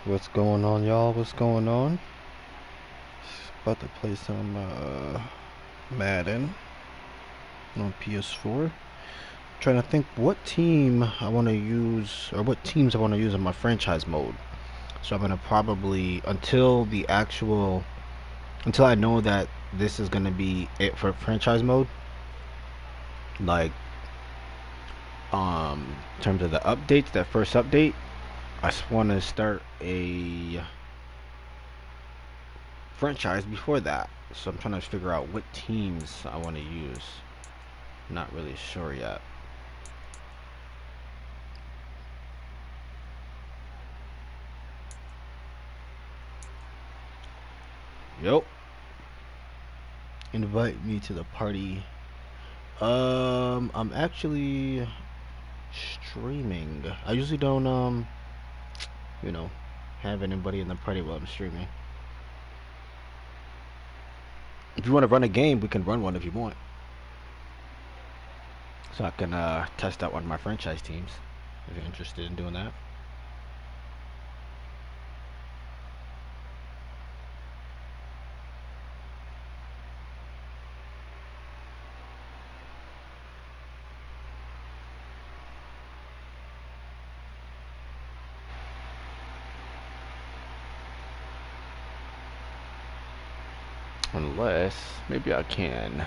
What's going on, y'all? What's going on? About to play some Madden on PS4. Trying to think what team I want to use, or what teams I want to use in my franchise mode. So I'm gonna probably until I know that this is gonna be it for franchise mode. Like in terms of the updates, that first update, I just want to start a franchise before that. So I'm trying to figure out what teams I want to use. Not really sure yet. Yep. Invite me to the party. I'm actually streaming. I usually don't you know, have anybody in the party while I'm streaming. If you want to run a game, we can run one if you want. So I can test out one of my franchise teams if you're interested in doing that. Unless maybe I can.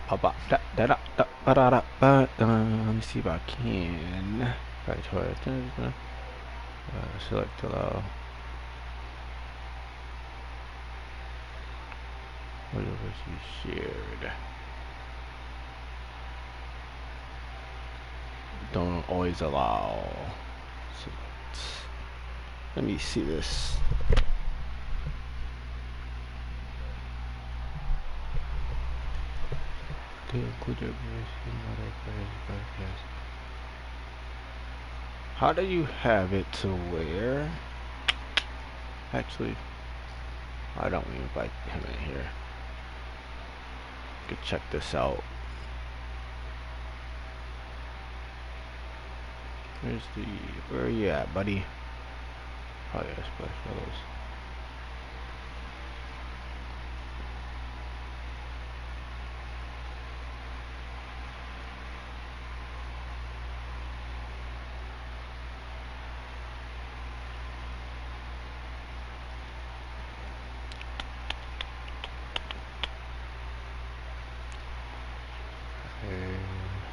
Let me see if I can. Select allow. Whatever you shared. Don't always allow. Select. Let me see this. How do you have it to where? Actually, I don't invite him in here. You can check this out. Where are you at, buddy? Oh yes, Splash Fellows.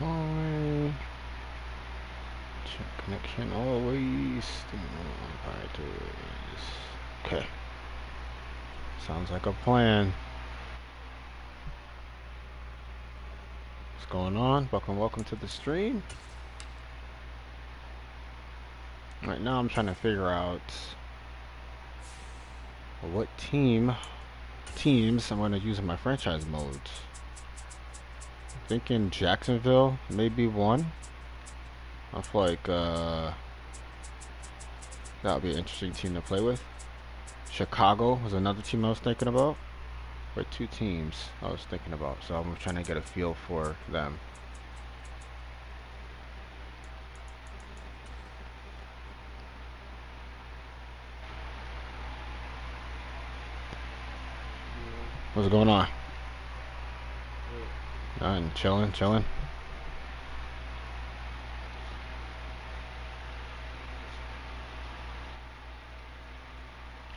Hi. Check connection always. Okay. Sounds like a plan. What's going on? Welcome to the stream. Right now I'm trying to figure out what teams I'm going to use in my franchise modes. Thinking Jacksonville may be one. I feel like that would be an interesting team to play with. Chicago was another team I was thinking about. Or two teams I was thinking about, so I'm trying to get a feel for them. What's going on? Nothing, chilling.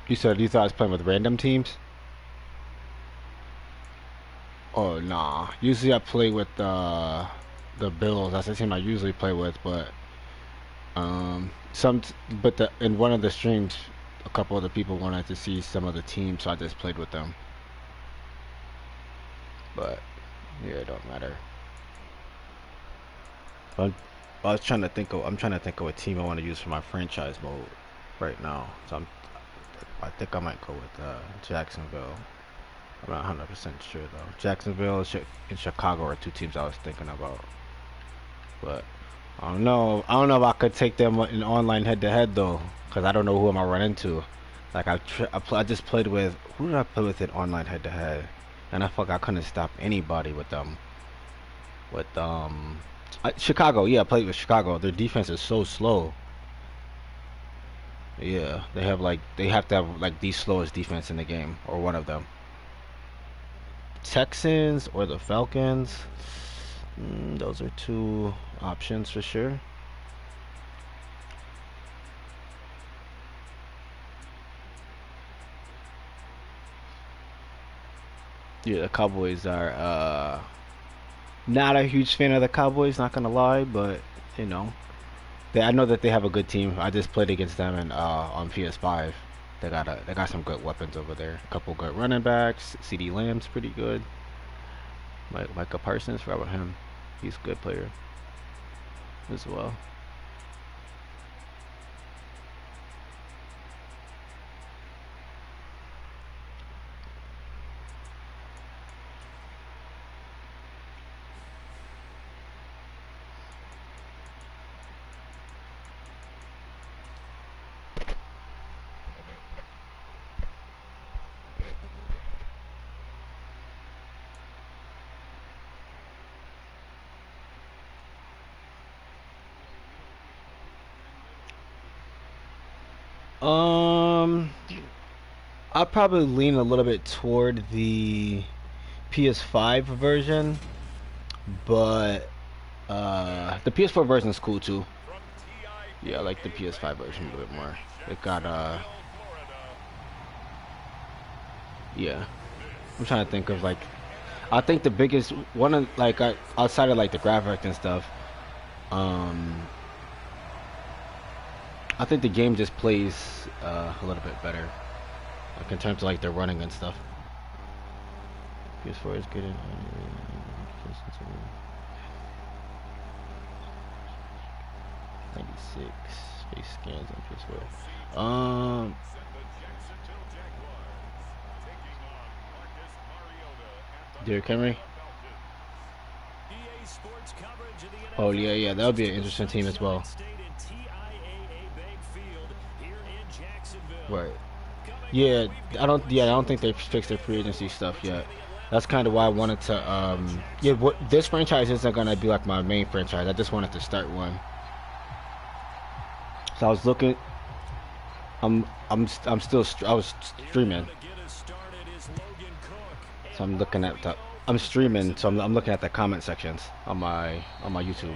You said you thought I was playing with random teams? Oh nah. Usually I play with the Bills. That's the team I usually play with, but in one of the streams, a couple of the people wanted to see some of the teams, so I just played with them. But yeah, it don't matter. But I'm trying to think of a team I want to use for my franchise mode right now. So I think I might go with Jacksonville. I'm not 100% sure though. Jacksonville and Chicago are two teams I was thinking about. But I don't know. I don't know if I could take them in online head-to-head though, because I don't know who I'm gonna run into. Like I just played with, who did I play with in online head-to-head? And I felt like I couldn't stop anybody with them. With Chicago, yeah, I played with Chicago. Their defense is so slow. Yeah, they have to have like the slowest defense in the game, or one of them. Texans or the Falcons. Those are two options for sure. Yeah, the Cowboys are not a huge fan of the Cowboys, not gonna lie, but you know, I know that they have a good team. I just played against them on PS5. They got some good weapons over there. A couple good running backs. CD Lamb's pretty good. Micah Parsons, forgot about him. He's a good player as well. Um, I'll probably lean a little bit toward the PS5 version, but the PS4 version is cool too. Yeah, I like the PS5 version a little bit more. It got yeah. I'm trying to think of like, I think the biggest one of like outside of like the graphics and stuff, um, I think the game just plays a little bit better, like in terms of like the running and stuff. PS4 is good in 96 face scans on PS4. Derrick Henry. Oh yeah, yeah, that would be an interesting team as well. Right. Yeah, I don't. Yeah, I don't think they fixed their free agency stuff yet. That's kind of why I wanted to. Yeah, this franchise isn't gonna be like my main franchise. I just wanted to start one. So I was looking. I'm still. I was streaming. So I'm looking at the. I'm streaming, so I'm looking at the comment sections on my YouTube.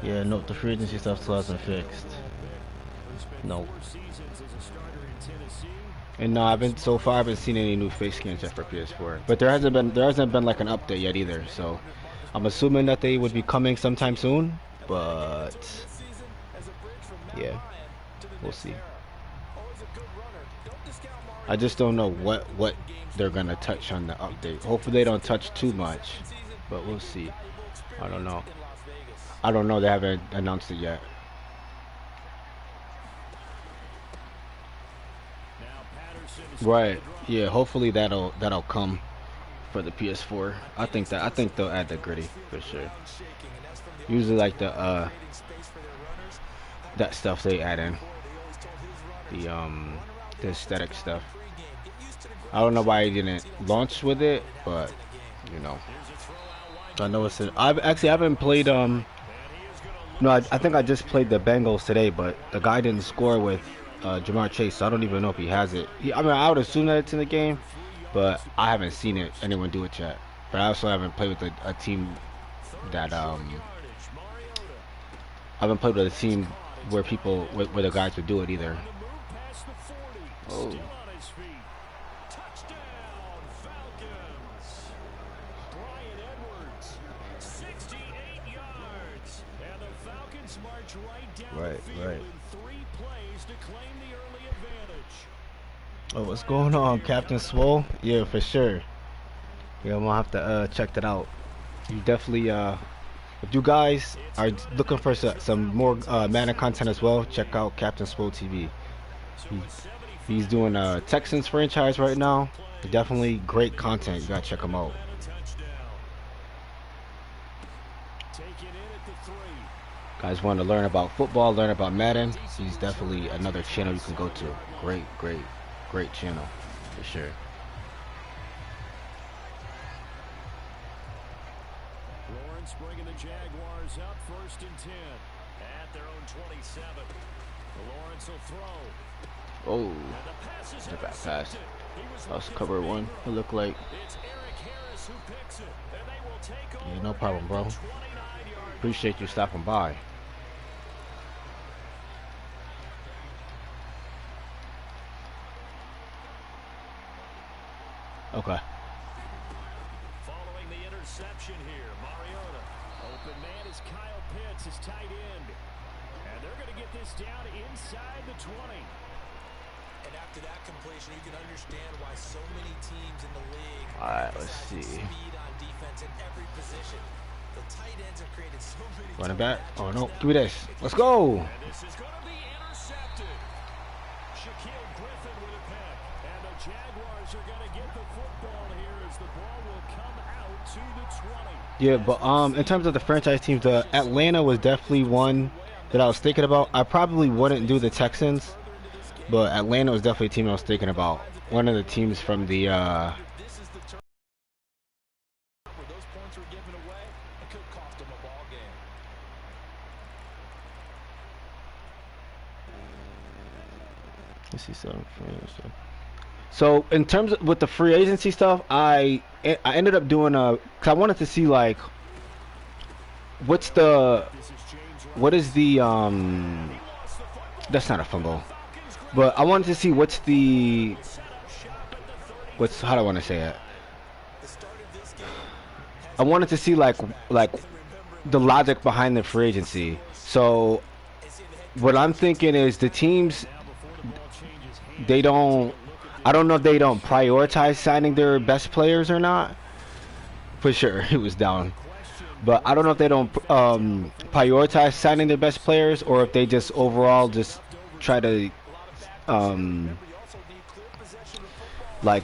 Yeah, nope, the free agency stuff still hasn't fixed. No. And no, I haven't seen any new face scans yet for PS4. But there hasn't been like an update yet either. So I'm assuming that they would be coming sometime soon. But yeah, we'll see. I just don't know what they're gonna touch on the update. Hopefully they don't touch too much, but we'll see. I don't know. I don't know. They haven't announced it yet. Right. Yeah. Hopefully that'll come for the PS4. I think they'll add the gritty for sure. Usually like that stuff they add in the aesthetic stuff. I don't know why he didn't launch with it, but you know, I know it's. I haven't played. No, I think I just played the Bengals today, but the guy didn't score with Jamar Chase, so I don't even know if he has it. I mean, I would assume that it's in the game, but I haven't seen anyone do it yet. But I also haven't played with a team that I haven't played with a team where where the guys would do it either. Oh. Right. Oh, what's going on, Captain Swole? Yeah, for sure. Yeah, I'm gonna have to check that out. You definitely if you guys are looking for some more Madden content as well, check out Captain Swole TV. He's doing a Texans franchise right now. Definitely great content. You gotta check him out. Guys want to learn about football, learn about Madden, he's definitely another channel you can go to. Great great channel for sure. Lawrence bringing the Jaguars up 1st and 10 at their own 27. Lawrence will throw. Oh, it's a bad pass. That's cover one. It looked like. Yeah, no problem, bro. Appreciate you stopping by. Okay. Following the interception here, Mariota. Open man is Kyle Pitts, his tight end. And they're going to get this down inside the 20. And after that completion, you can understand why so many teams in the league Let's see. speed on defense in every position. The tight ends have created so many. Running back. Oh no, give me this. Let's go. And this is going to be intercepted. Shaquille Griffin with a pick. And the Jaguars are going to get the football here as the ball will come out to the 20. Yeah, but in terms of the franchise teams, the Atlanta was definitely one that I was thinking about. I probably wouldn't do the Texans, but Atlanta was definitely a team I was thinking about. One of the teams from the This is the turn where those points were given away. It could cost them a ball game. let's see something. So in terms of with the free agency stuff, I ended up doing cause I wanted to see like what is the that's not a fumble, but I wanted to see what's how do I want to say it? I wanted to see like the logic behind the free agency. So what I'm thinking is the teams, I don't know if they don't prioritize signing their best players or not. For sure, it was down. But I don't know if they don't prioritize signing their best players, or if they just overall just try to like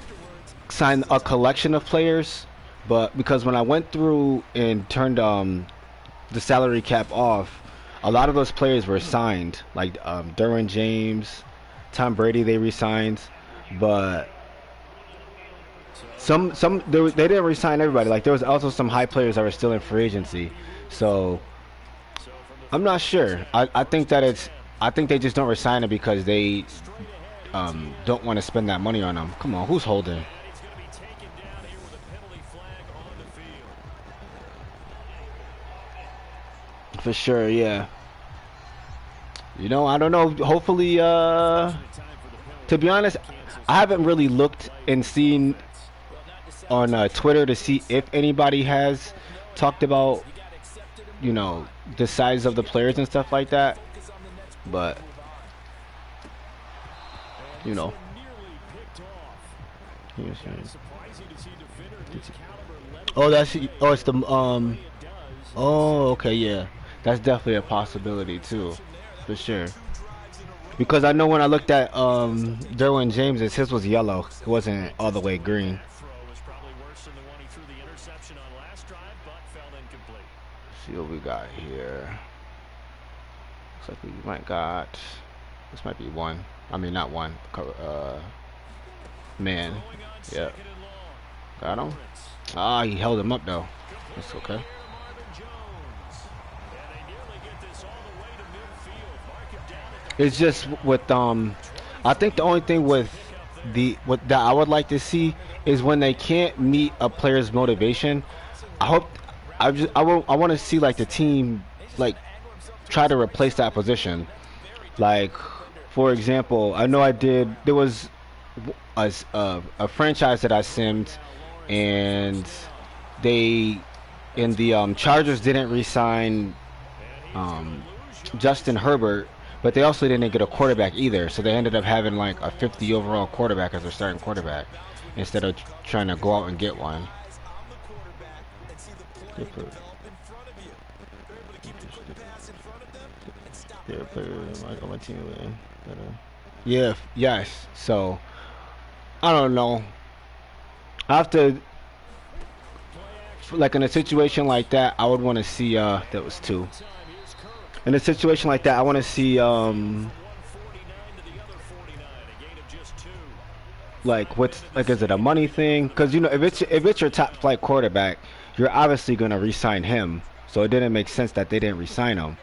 sign a collection of players. But because when I went through and turned the salary cap off, a lot of those players were signed, like Derwin James, Tom Brady, they re-signed, but they didn't re-sign everybody. Like there was also some high players that were still in free agency, so I'm not sure. I think they just don't re-sign it because they don't want to spend that money on them. Come on, who's holding? For sure, yeah. You know, I don't know. Hopefully, to be honest, I haven't really looked and seen on Twitter to see if anybody has talked about, you know, the size of the players and stuff like that. But, you know. Oh, it's the oh, okay, yeah. That's definitely a possibility too, for sure. Because I know when I looked at Derwin James's, his was yellow. It wasn't all the way green. See what we got here. Looks like we might got. This might be one. I mean, not one. Man. Yep. Got him. Ah, he held him up though. That's okay. It's just with I think the only thing with what that I would like to see is when they can't meet a player's motivation. I want to see like the team like try to replace that position. Like for example, I know there was a franchise that I simmed, and they in the Chargers didn't re-sign Justin Herbert. But they also didn't get a quarterback either, so they ended up having like a 50 overall quarterback as their starting quarterback instead of trying to go out and get one. Yeah, yes. So I don't know. I have to, like in a situation like that, I would want to see. That was two. In a situation like that, I want to see like what's like is it a money thing? Because you know if it's your top flight quarterback, you're obviously gonna re-sign him. So it didn't make sense that they didn't re-sign him.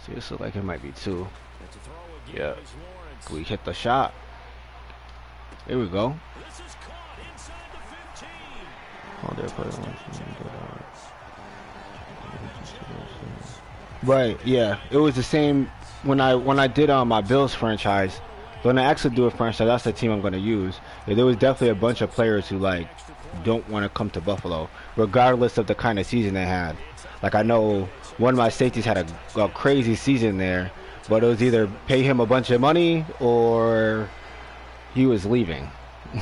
See, this looks like it might be two. Yeah, we hit the shot. Here we go. Oh, right, yeah. It was the same when I did my Bills franchise. When I actually do a franchise, that's the team I'm gonna use. Yeah, there was definitely a bunch of players who like don't want to come to Buffalo, regardless of the kind of season they had. Like I know one of my safeties had a crazy season there, but it was either pay him a bunch of money or he was leaving. So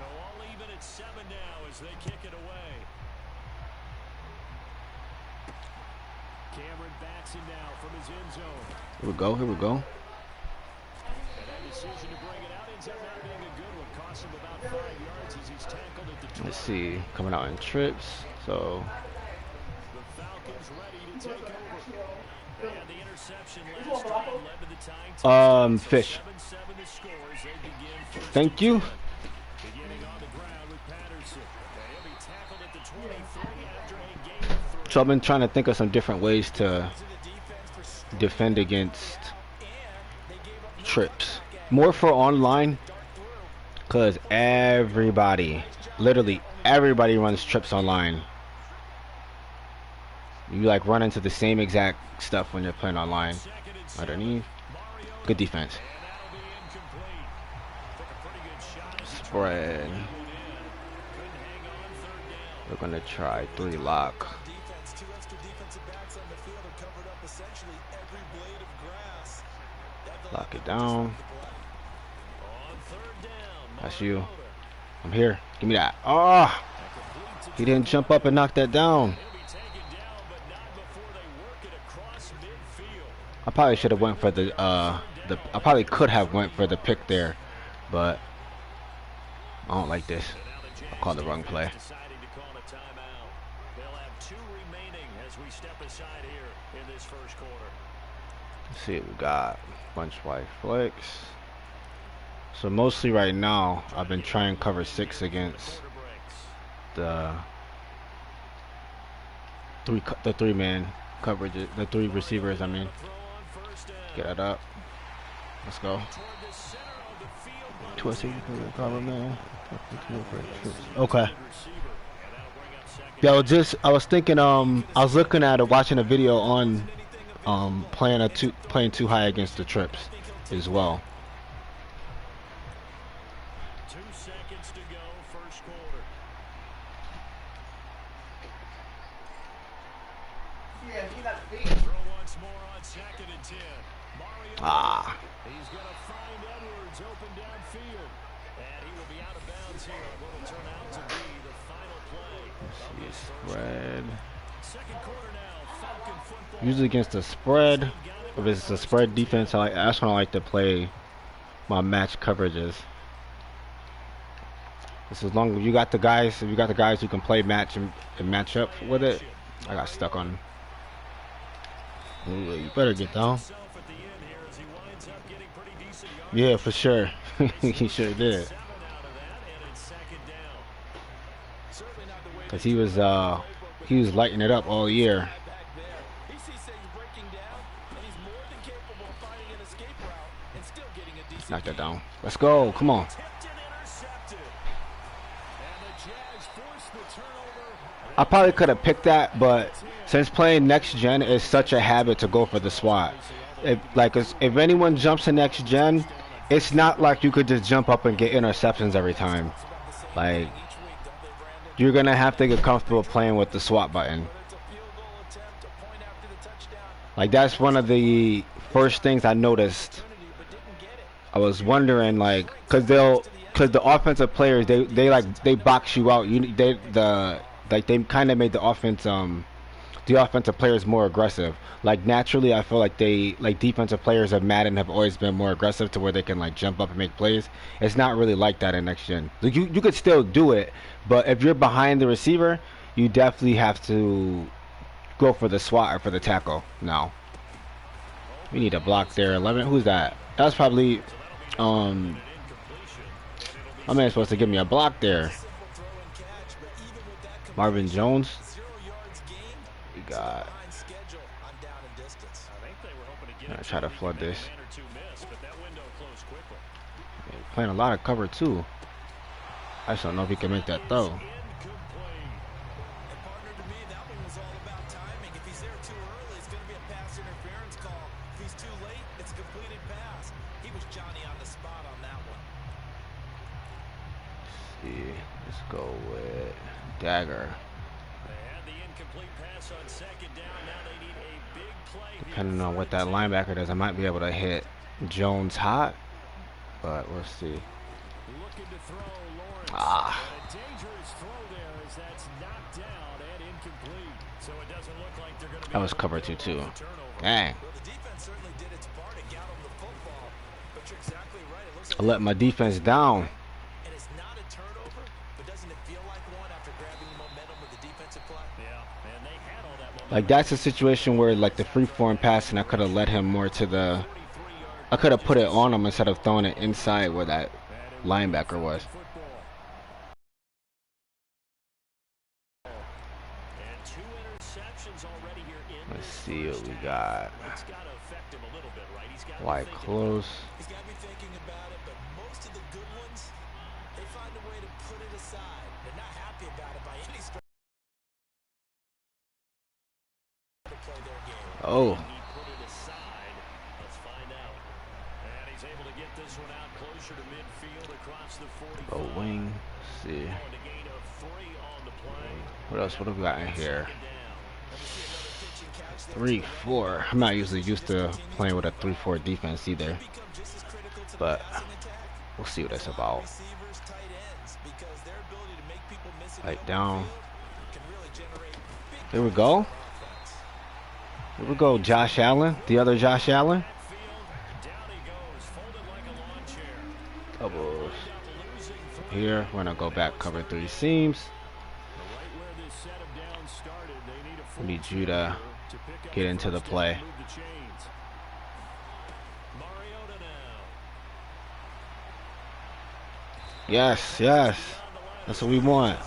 all even at 7 now as they kick it away. Cameron backs him now from his end zone. Here we go. Here we go. And that decision to bring it out ends up not being a good one. Cost him about 5 yards as he's tackled at the 20. Let's see, coming out in trips. So The Falcons ready to take over. And the interception last drive led to the tying. Fish. 7-7 the score as they begin first. Thank you. Beginning on the ground with Patterson. He'll be tackled at the 23 after a gain of 3. So I've been trying to think of some different ways to defend against trips. More for online, because everybody, literally everybody runs trips online. You like run into the same exact stuff when you're playing online. Underneath, good defense. Spread. We're gonna try 3 lock. Lock it down. That's you. I'm here. Give me that. Oh, he didn't jump up and knock that down. I probably should have went for the I probably could have went for the pick there, but I don't like this. I called the wrong play. Let's see what we got. Bunch wide flex. So mostly right now, I've been trying cover 6 against the three man coverage, the 3 receivers. I mean, get it up. Let's go. Cover man. Okay. Yo, I was thinking. I was looking at watching a video on playing too high against the trips as well. 2 seconds to go, first quarter. Throw once more on 2nd and 10. Mario. He's going to find Edwards open downfield. And he will be out of bounds here on what will turn out to be the final play. Spread. Second quarter now, Falcon football. Usually against the spread, if it's a spread defense, that's when I like to play my match coverages. This as long as you got the guys, if you got the guys who can play match and match up with it. I got stuck on. Ooh, you better get down. Yeah, for sure. He sure did. Cause he was lighting it up all year. Knock that down. Let's go. Come on. I probably could have picked that, but since playing next gen is such a habit to go for the SWAT. If anyone jumps to next gen, it's not like you could just jump up and get interceptions every time. Like, you're gonna have to get comfortable playing with the SWAT button. Like, that's one of the first things I noticed. I was wondering, like, cause the offensive players they box you out. They kind of made the offensive players more aggressive. Like, naturally, I feel like defensive players of Madden have always been more aggressive to where they can like jump up and make plays. It's not really like that in next gen. Like, you could still do it, but if you're behind the receiver, you definitely have to go for the swat or for the tackle. No. We need a block there. 11. Who's that? That's probably my man's supposed to give me a block there. Marvin Jones. We got. I'm gonna try to flood this. Playing a lot of cover too. I just don't know if he can make that throw. Let's go with Dagger. Depending on what that linebacker does, I might be able to hit Jones hot, but we'll see. Ah. That was cover 2-2. Dang. I let my defense down. Like, that's a situation where, like, the free form pass, and I could have led him more to the... I could have put it on him instead of throwing it inside where that linebacker was. Let's see what we got. Wide close. Oh. Oh, wing. Let's see. What else? What have we got in here? 3-4. I'm not usually used to playing with a 3-4 defense either, but we'll see what that's about. Right down. Here we go. Here we go, Josh Allen, the other Josh Allen. Doubles. Here, we're gonna go back, cover 3 seams. We need you to get into the play. Yes, yes. That's what we want.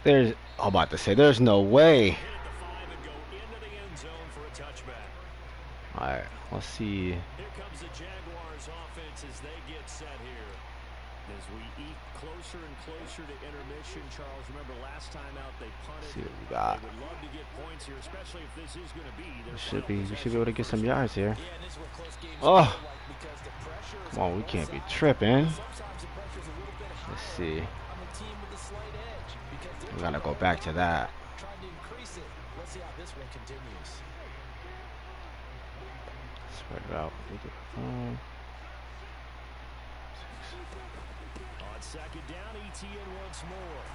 There's, I'm about to say, there's no way. Alright, let's see. Here comes the Jaguars offense as they get set here. As we eat closer and closer to intermission, Charles, remember last time out they punted. See what we got. They would love to get points here, especially if this is going to be their we should be able to get some yards here. Oh, come on, we can't be tripping. Let's see. We gotta go back to that. Spread it out.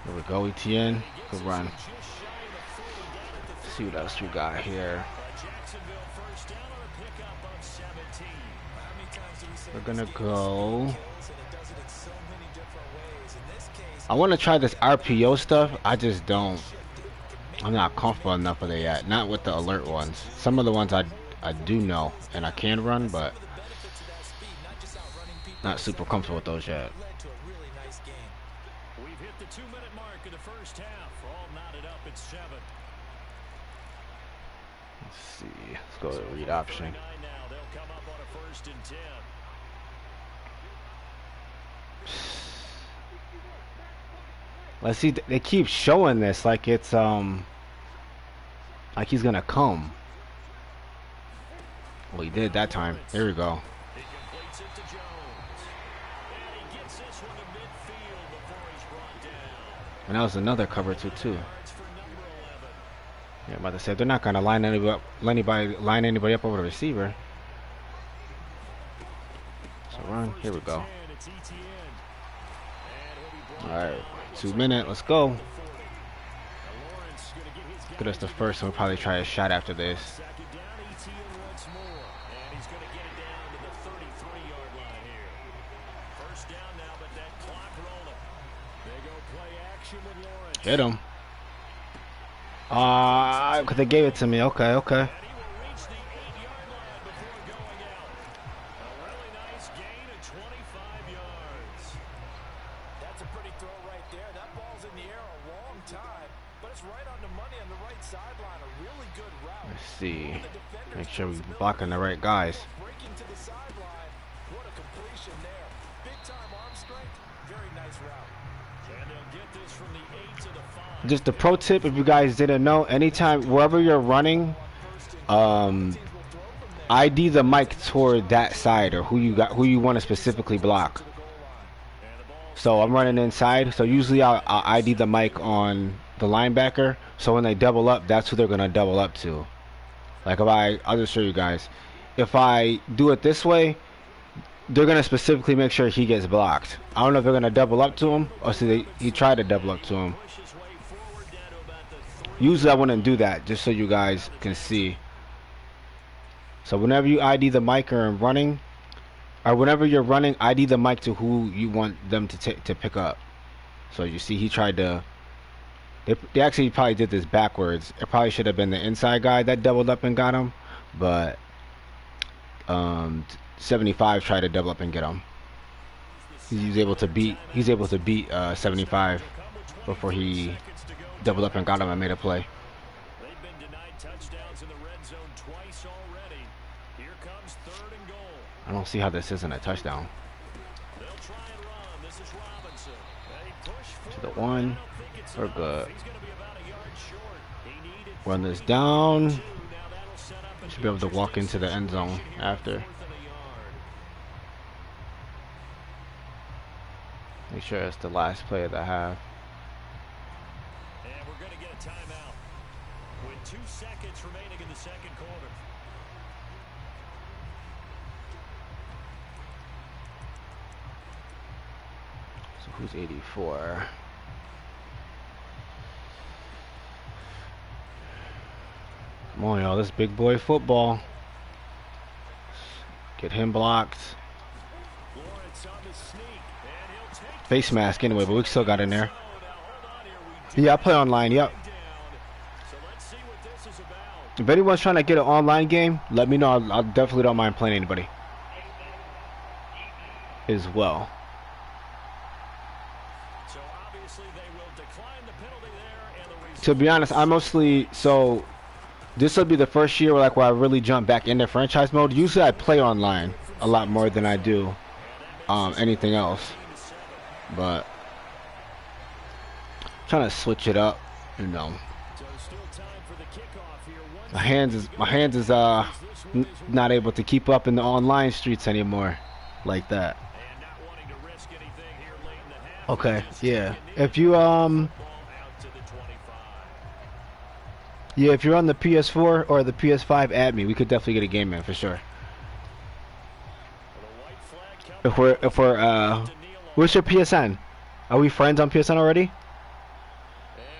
Here we go, ETN. Good run. Let's see what else we got here. We're gonna go. I want to try this RPO stuff. I just don't. I'm not comfortable enough with it yet. Not with the alert ones. Some of the ones I do know and I can run, but not super comfortable with those yet. We've hit the 2-minute mark in the first half. All knotted up at 7. Let's see. Let's go to read option. They'll come up on a 1st and 10. Let's see. They keep showing this like it's like he's gonna come. Well, he did that time. There we go. He completes it to Jones. And he gets this one to midfield before he's brought down. And that was another cover 2-2. Yeah, I'm about to say they're not gonna line anybody up over the receiver. So run. Here we go. All right, 2 minutes. Let's go. Lawrence going to get his Get us the first one. We'll probably try a shot after this. Second down, ETN once more. And he's going to get it down to the 33-yard line here. First down now, but that clock rolling. They go play action with Lawrence. Hit him. Because they gave it to me. Okay, okay. And he will reach the 8-yard line before going out. A really nice gain of 25 yards. That's a pretty throw right there. That ball's in the air a long time, but it's right on the money on the right sideline. A really good route. Let's see. Make sure we're blocking the right guys. Breaking to the sideline. What a completion there. Big time arm strength. Very nice route. And they'll get this from the 8 to the 5. Just a pro tip, if you guys didn't know, anytime wherever you're running, ID the mic toward that side or who you want to specifically block. So I'm running inside, so usually I'll ID the mic on the linebacker, so when they double up, that's who they're gonna double up to. Like I'll just show you guys. If I do it this way, they're gonna specifically make sure he gets blocked. I don't know if they're gonna double up to him or see he tried to double up to him. Usually I wouldn't do that, just so you guys can see. So whenever you ID the mic or running, or whenever you're running, ID the mic to who you want them to pick up. So you see he tried to. They actually probably did this backwards. It probably should have been the inside guy that doubled up and got him, but 75 tried to double up and get him. He's able to beat 75 before he doubled up and got him and made a play. They've been denied touchdowns in the red zone twice already. Here comes 3rd and goal. I don't see how this isn't a touchdown. They'll try and run. This is Robinson. They push To the forward. one. I don't think it's We're enough. good. He's going to be about a yard short. He needed Run this down. 2. Now that'll set up an Should be able to walk into the end zone interesting after. 4th and a yard. Make sure it's the last play of the half. And we're going to get a timeout with 2 seconds remaining in the second quarter. So who's 84? Come on, y'all. This big boy football. Get him blocked. Lawrence on the sneak, and he'll take Face mask anyway, but we still got in there. now hold on here. We Yeah, I play online. Yep. down. So let's see what this is about. If anyone's trying to get an online game, let me know. I'll definitely don't mind playing anybody as well. So obviously they will decline the penalty there, and the To be honest, I mostly this will be the first year where I really jump back into franchise mode. Usually I play online a lot more than I do anything else, but trying to switch it up, you know. So still time for the kickoff here. My hands is not able to keep up in the online streets anymore like that. And not wanting to risk anything here late in the half. Okay, yeah. If you Ball out to the 25. yeah, if you're on the PS4 or the PS5, add me. We could definitely get a game in for sure. With a white flag coming If we're what's your PSN? Are we friends on PSN already? And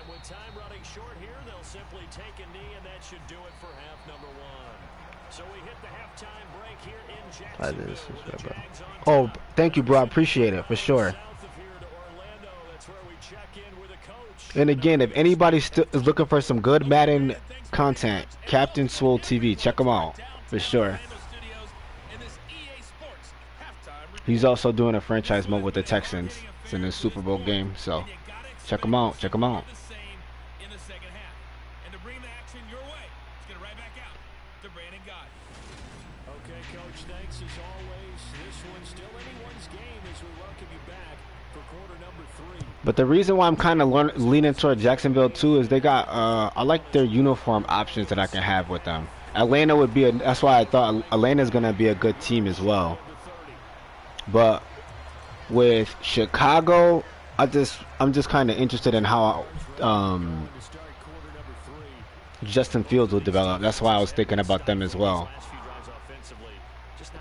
with time running short here, they'll simply take a knee, and that should do it for half number 1. So we hit the halftime break here in Jacksonville. This is with the bro. Jags on Oh, top. thank you, bro. I appreciate it for sure. South of here to Orlando, that's where we check in with a coach. And again, if anybody still is looking for some good Madden content, Captain Swole TV, check him out for sure. He's also doing a franchise mode with the Texans. It's in the Super Bowl game, so check him out. Check him out. Okay, Coach, thanks as always. This one's still anyone's game as we welcome you back for quarter number 3. But the reason why I'm kind of leaning toward Jacksonville too is they got I like their uniform options that I can have with them. Atlanta would be that's why I thought Atlanta's gonna be a good team as well. But with Chicago, I'm just kind of interested in how Justin Fields will develop. That's why I was thinking about them as well.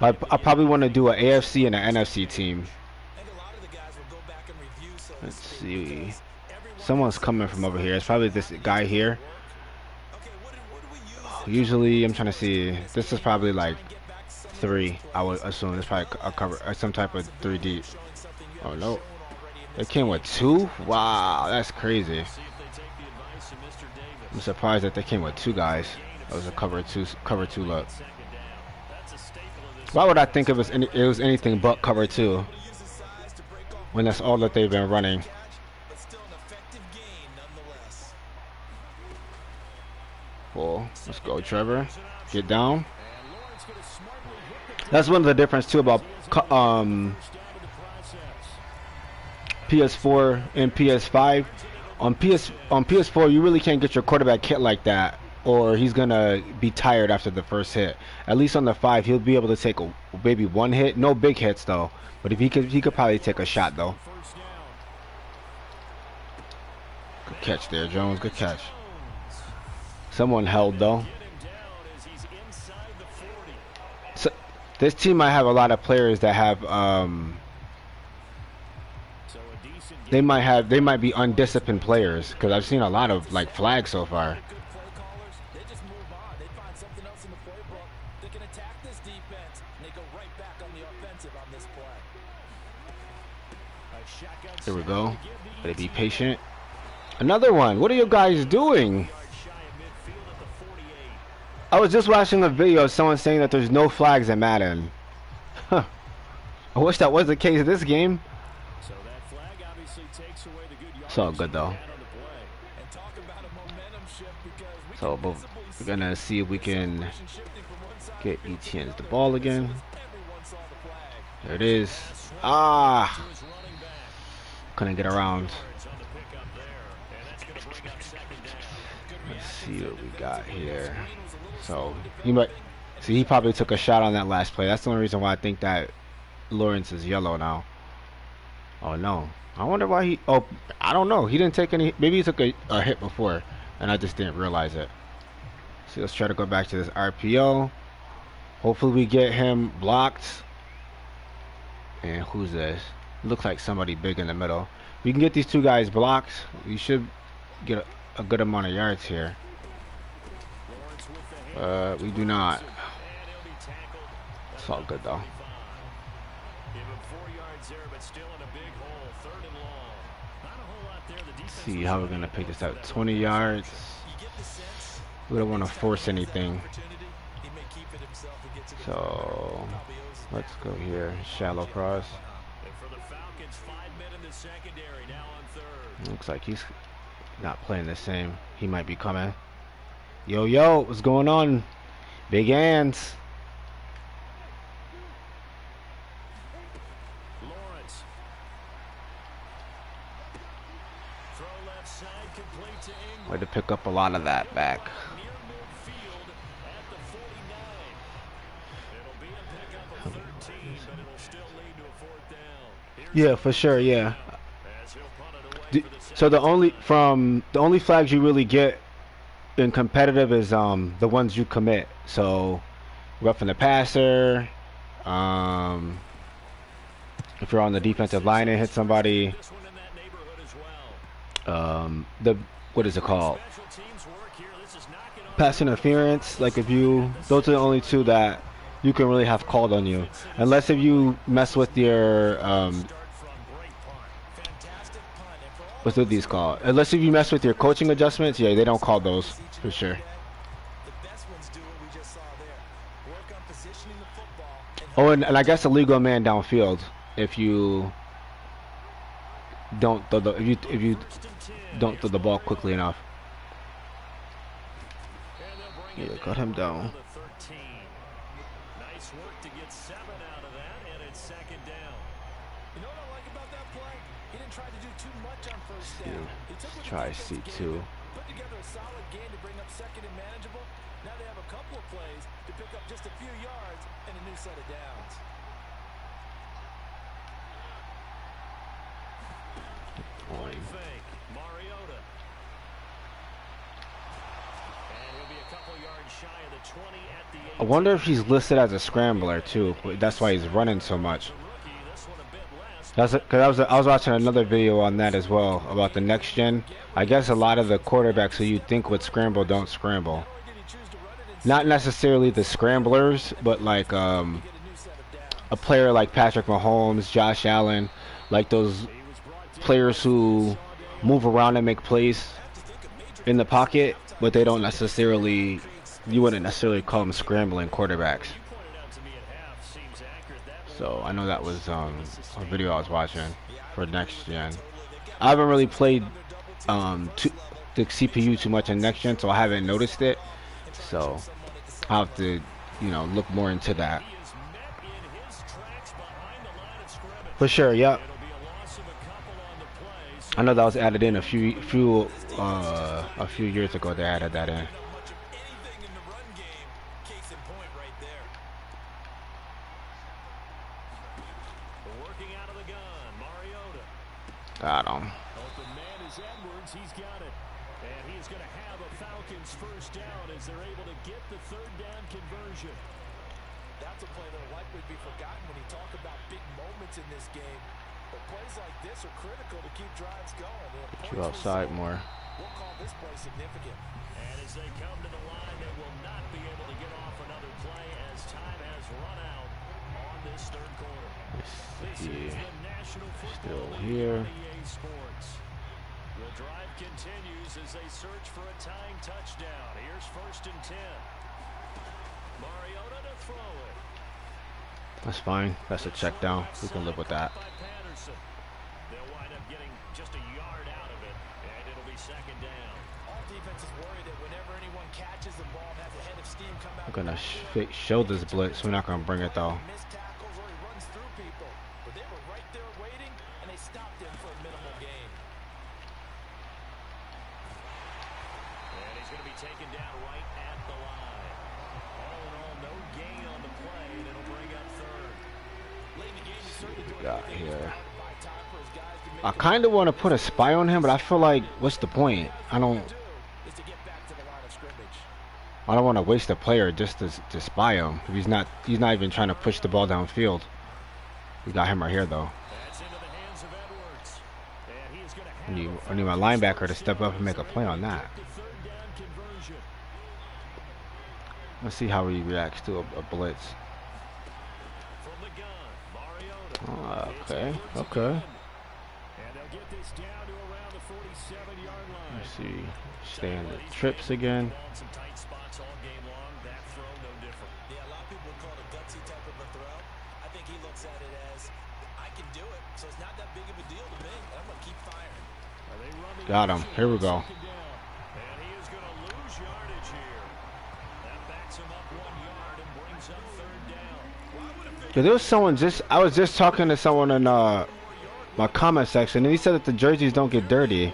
I probably want to do an AFC and an NFC team. Let's see. Someone's coming from over here. It's probably this guy here. Usually, I'm trying to see. This is probably like 3. I would assume it's probably a cover or some type of 3 deep. Oh no, they came with 2. Wow, that's crazy. I'm surprised that they came with 2 guys. That was a cover two look. Why would I think it was anything but cover 2 when that's all that they've been running? Well, let's go, Trevor. Get down. That's one of the difference too about PS4 and PS5. On PS4, you really can't get your quarterback hit like that, or he's gonna be tired after the first hit. At least on the 5, he'll be able to take maybe 1 hit. No big hits though, but if he could probably take a shot though. Good catch there, Jones. Good catch. Someone held though. So, this team might have a lot of players that have they might be undisciplined players, because I've seen a lot of like flags so far. There we go. Gotta be patient. Another one. What are you guys doing? I was just watching a video of someone saying that there's no flags in Madden. Huh. I wish that was the case in this game. It's all good though. So we're gonna see if we can get ETN's the ball again. There it is. Ah, couldn't get around. Let's see what we got here. So he might see, he probably took a shot on that last play. That's the only reason why I think that Lawrence is yellow now. Oh no, I wonder why he, oh, I don't know, he didn't take any, maybe he took a hit before and I just didn't realize it. So let's try to go back to this RPO. Hopefully we get him blocked. And who's this? Looks like somebody big in the middle. If we can get these 2 guys blocked, we should get a good amount of yards here. We do not. It's all good though. Let's see how we're gonna pick this up. 20 yards. We don't want to force anything. So let's go here. Shallow cross. Looks like he's not playing the same. He might be coming. Yo, what's going on? Big hands. Way to pick up a lot of that back. Yeah, for sure. Yeah. So the only flags you really get in competitive is the ones you commit. So roughing the passer, if you're on the defensive line and hit somebody, what is it called? Pass interference. Like if you, those are the only 2 that you can really have called on you, unless if you mess with your what's these called? Unless if you mess with your coaching adjustments, yeah, they don't call those for sure. Oh, and I guess a legal man downfield if you don't throw if you don't throw the ball quickly enough. Yeah, got him down. Try C2. Put together a solid game to bring up second and manageable. Now they have a couple of plays to pick up just a few yards and a new set of downs. I wonder if he's listed as a scrambler too. That's why he's running so much. That's because I was watching another video on that as well about the next gen. I guess a lot of the quarterbacks who you think would scramble don't scramble. not necessarily the scramblers, but like a player like Patrick Mahomes, Josh Allen, like those players who move around and make plays in the pocket, but they don't necessarily, you wouldn't necessarily call them scrambling quarterbacks. So I know that was a video I was watching for next gen. I haven't really played the CPU too much in next gen, so I haven't noticed it. So I'll have to, look more into that. For sure, yep. I know that was added in a few years ago. They added that in. Got him. Open man is Edwards. He's got it. And he's going to have a Falcons first down as they're able to get the third down conversion. That's a play that will likely be forgotten when you talk about big moments in this game. But plays like this are critical to keep drives going. Get you outside more. We'll call this play significant. And as they come to the line, they will not be able to get off another play as time has run out on this third quarter. This is the National Football League here. on EA Sports. The drive continues as they search for a tying touchdown. Here's 1st and 10. Mariota to throw it. That's fine. That's a check down. We can live with that. They'll wind up getting just a yard out of it, and it'll be 2nd down. All defenses worry that whenever anyone catches the ball and has a head of steam come out. We're gonna show this blitz. We're not gonna bring it though. Missed tackles or he runs through people, but they were right there waiting, and they stopped him for a minimal gain. And he's going to be taken down right at the line. All in all, no gain on the play, and it'll bring up 3rd. Late in the game, he certainly What we doing got everything here? by time for his guys to make I kind of want to put a spy on him, but I feel like, what's the point? I don't is to get back to the line of scrimmage. want to waste a player just to spy him. If he's not even trying to push the ball downfield. We got him right here though. That's into the hands of Edwards. And he is going to I need my linebacker to step up and make a play on that. the third down conversion. Let's see how he reacts to a blitz. From the gun, Mariota. Okay. And they'll get this down to around the 47-yard line. Let's see. Stay in the trips again. Some tight spots all game long. That throw, no different. Yeah, a lot of people would call it a gutsy type of a throw. I think he looks at it as, I can do it, so it's not that big of a deal to me. I'm going to keep firing. Got him. Here we go. And he is going to lose yardage here. That backs him up 1 yard and brings up 3rd down. Yeah, there was someone I was just talking to someone in my comment section, and he said that the jerseys don't get dirty.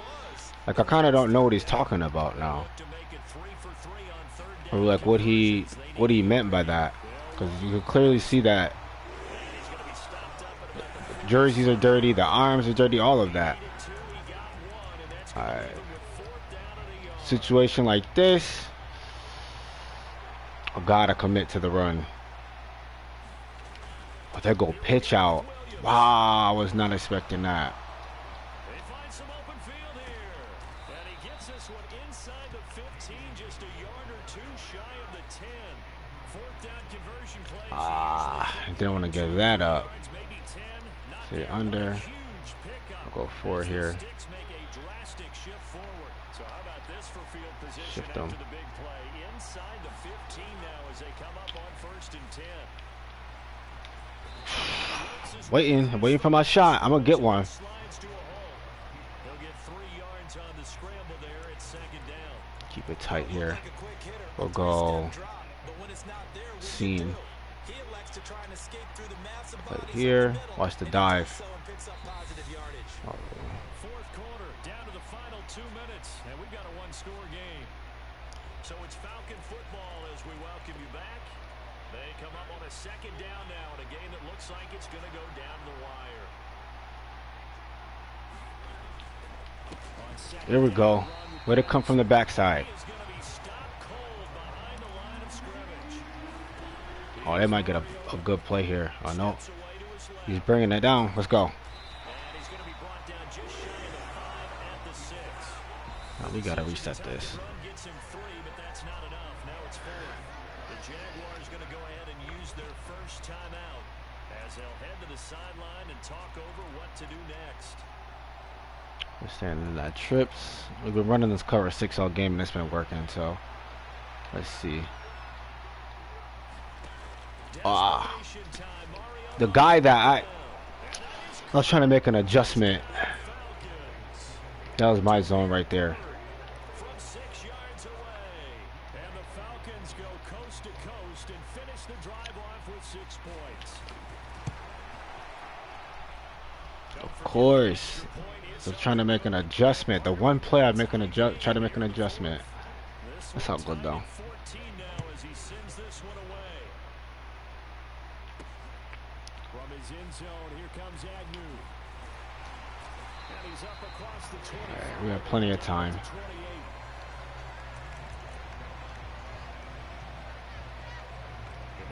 Like, I kind of don't know what he's talking about now, or like what he meant by that, because you can clearly see that jerseys are dirty, the arms are dirty, all of that. Alright. Situation like this, I gotta commit to the run. But they go pitch out. Wow, I was not expecting that. They find some open field here. And he gets this one inside the 15, just a yard or 2 shy of the 10. 4th down conversion play. I didn't want to give that up. Stay under. I'll go 4 here. Shift them. Inside the 15 now as they come up on 1st and 10. I'm waiting for my shot. I'm gonna get one. He'll get 3 yards on the scramble there at 2nd down. Keep it tight here. We'll go seam. Right here. Watch the dive. 4th quarter, down to the final 2 minutes, and we've got a 1-score game. So it's Falcon football as we welcome you back. They come up on a 2nd down now in a game that looks like it's going to go down the wire. Here we go. Way to come from the backside. Oh, they might get a good play here. Oh, no. He's bringing it down. Let's go. We got to reset this. The Jaguars going to go ahead and use their first timeout as they'll head to the sideline and talk over what to do next. We're standing that trips. We've been running this cover 6 all game and it's been working, so let's see. The guy that I was trying to make an adjustment. That was my zone right there. From 6 yards away, and the Falcons go coast to coast and finish the drive off with 6 points. Of course. So trying to make an adjustment. The one play I make an try to make an adjustment. That's not good though. 14 now as he sends this one away. From his end zone, here comes Agnew. And he's up across the 20. Right, we have plenty of time. And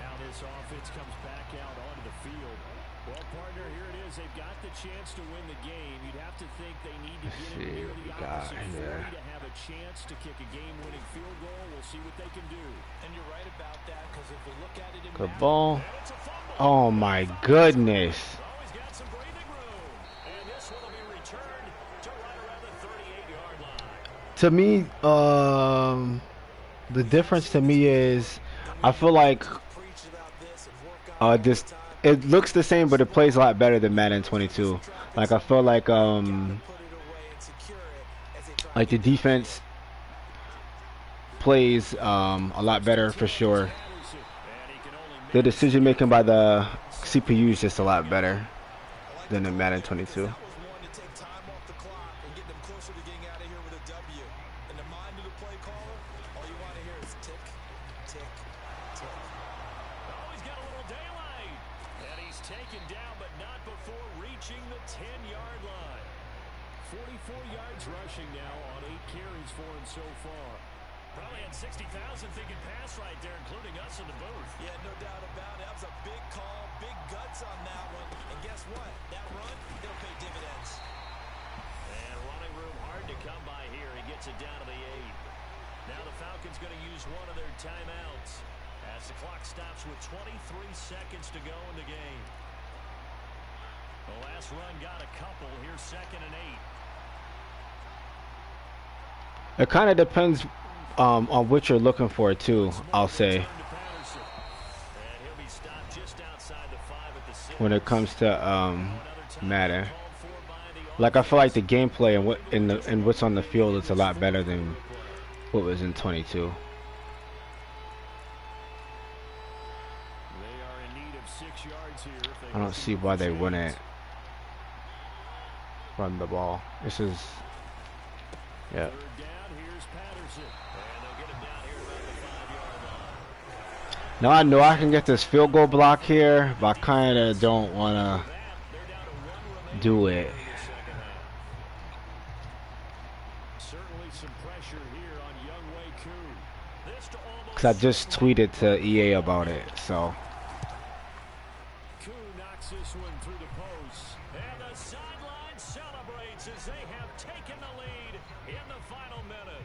now this offense comes back out onto the field. Well, partner, here it is. They've got the chance to win the game. You'd have to think they need to get it near the opposite 40 to have a chance to kick a game-winning field goal. We'll see what they can do. And you're right about that, because if we look at it in Good ball. Oh my goodness. Always got some breathing room. And this one will be returned to right around the 38-yard line. To me, the difference to me is I feel like this it looks the same, but it plays a lot better than Madden 22. Like I feel like the defense plays a lot better for sure. The decision making by the CPU is just a lot better than in Madden 22. Taken down, but not before reaching the 10-yard line. 44 yards rushing now on 8 carries for him so far. Probably had 60,000 thinking pass right there, including us in the booth. Yeah, no doubt about it. That was a big call, big guts on that one. And guess what? That run, it'll pay dividends. And running room hard to come by here. He gets it down to the 8. Now the Falcons going to use one of their timeouts as the clock stops with 23 seconds to go in the game. The last run got a couple. Here's 2nd and 8. It kind of depends on what you're looking for too, I'll say. When it comes to Madden. Like I feel like the gameplay and what's on the field is a lot better than what was in 22. I don't see why they wouldn't run the ball. This is, yeah. Now I know I can get this field goal block here, but I kind of don't want to do it. Because I just tweeted to EA about it, so. This one through the post, and the sideline celebrates as they have taken the lead in the final minute.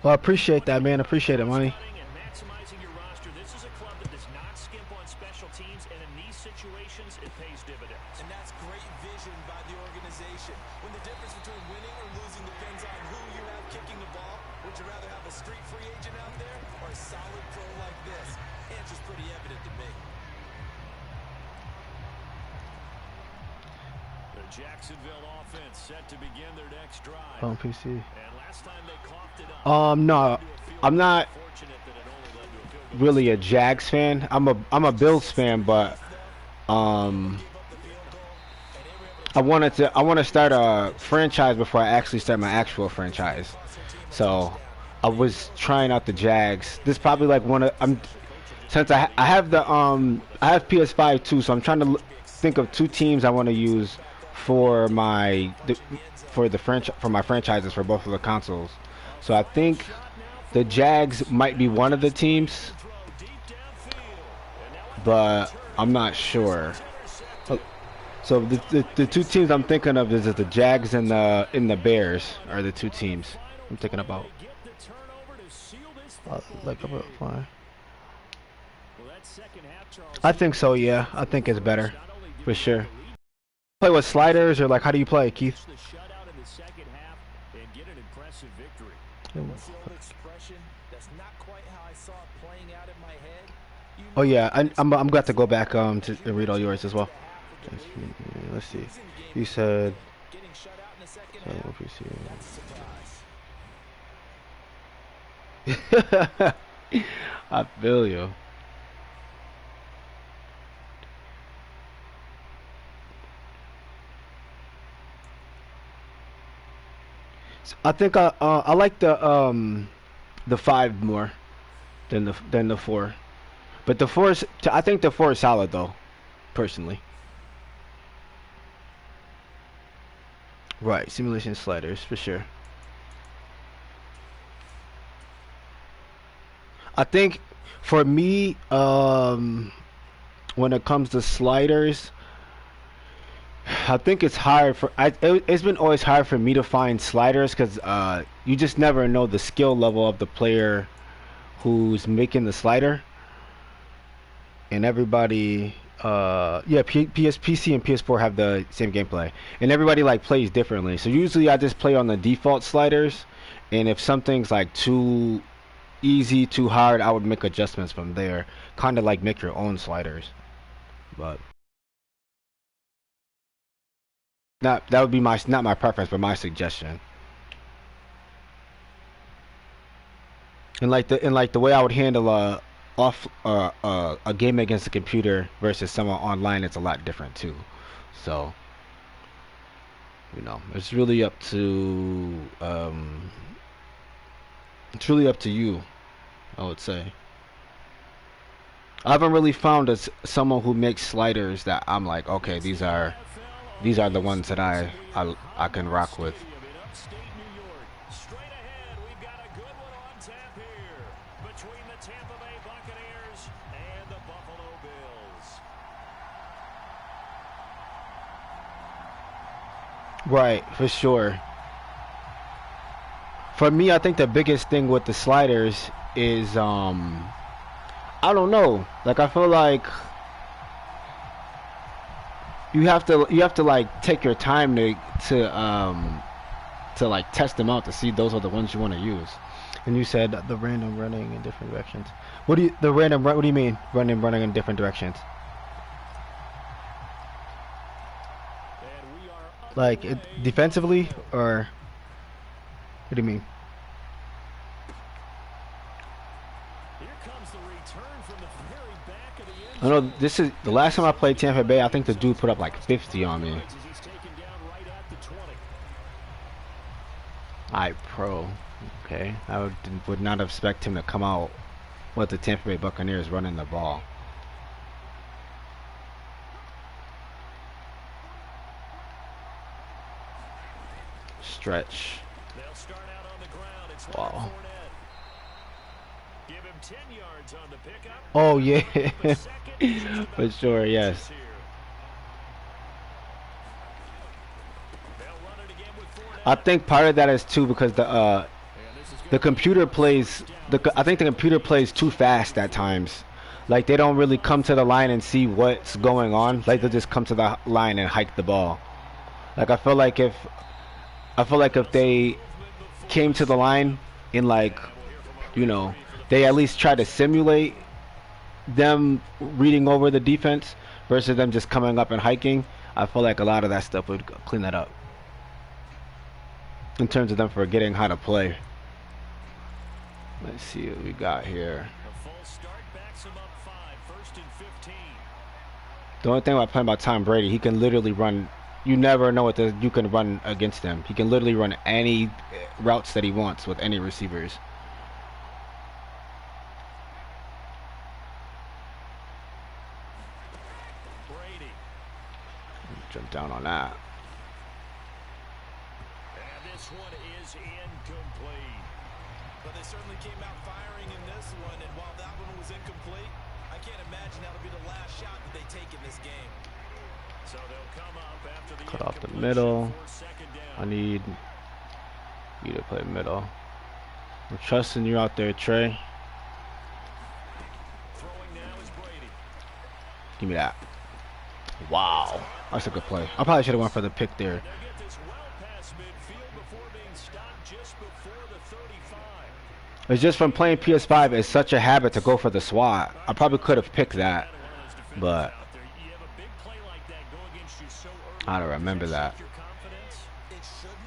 Well, I appreciate that, man. Appreciate it, money. And maximizing your roster. This is a club that does not skimp on special teams, and in these situations, it pays dividends. And that's great vision by the organization. When the difference between winning or losing depends on who you have kicking the ball, would you rather have a street free agent out there or a solid pro like this? The answer's pretty evident to me. Jacksonville offense set to begin their next drive. On PC. And last time they coughed it up. No, I'm not really a Jags fan. I'm a Bills fan, but I want to start a franchise before I actually start my actual franchise. So I was trying out the Jags. This is probably like since I have the I have PS5 too, so I'm trying to think of 2 teams I want to use for my franchises for both of the consoles. So I think the Jags might be one of the teams, but I'm not sure. So the 2 teams I'm thinking of is the Jags and the Bears are the 2 teams I'm thinking about. Like a fine. Well, that second half, Charles, I think so. Yeah, I think it's better, for sure. Play with sliders or like how do you play, Keith? the shutout in the second half and get an impressive victory. What's the old expression? That's not quite how I saw it playing out in my head. Oh yeah, I'm glad to go back to read all yours as well. Let's see. You said. Getting shut out in the second half. That's a surprise. I feel you. I think I like the 5 more than the 4, but the 4 is I think the 4 is solid though, personally. Right, simulation sliders for sure. I think for me, when it comes to sliders, I think it's hard for it's been always hard for me to find sliders because you just never know the skill level of the player who's making the slider, and everybody yeah, PC and PS4 have the same gameplay, and everybody like plays differently. So usually I just play on the default sliders, and if something's like too easy, too hard, I would make adjustments from there, kind of like make your own sliders. But that would be not my preference, but my suggestion. And like the way I would handle a game against a computer versus someone online, it's a lot different too. So it's really up to you, I would say. I haven't really found someone who makes sliders that I'm like, okay, these are the ones that I can rock with. Right, for sure. For me, I think the biggest thing with the sliders is I don't know. Like I feel like you have to like take your time to like test them out to see those are the ones you want to use. And you said the random running in different directions. What do you mean running in different directions? Like defensively, or what do you mean? I know this is the last time I played Tampa Bay. I think the dude put up like 50 on me. Pro. Okay, I would not expect him to come out with the Tampa Bay Buccaneers running the ball. Stretch. Wow. Oh yeah, for sure. Yes. I think part of that is too because the computer plays I think the computer plays too fast at times. Like they don't really come to the line and see what's going on. Like they just come to the line and hike the ball. Like I feel like if they came to the line and like they at least try to simulate them reading over the defense versus them just coming up and hiking, I feel like a lot of that stuff would clean that up in terms of them forgetting how to play. Let's see what we got here. The only thing about playing about Tom Brady, he can literally run. You never know what you can run against him. He can literally run any routes that he wants with any receivers. Jump down on that. And this one is incomplete. But they certainly came out firing in this one, and while that one was incomplete, I can't imagine that'll be the last shot that they take in this game. So they'll come up after the cut off the middle. I need you to play middle. I'm trusting you out there, Trey. Give me that. Wow. That's a good play. I probably should have went for the pick there. It's just from playing PS5, it's such a habit to go for the SWAT. I probably could have picked that, but I don't remember that. It shouldn't,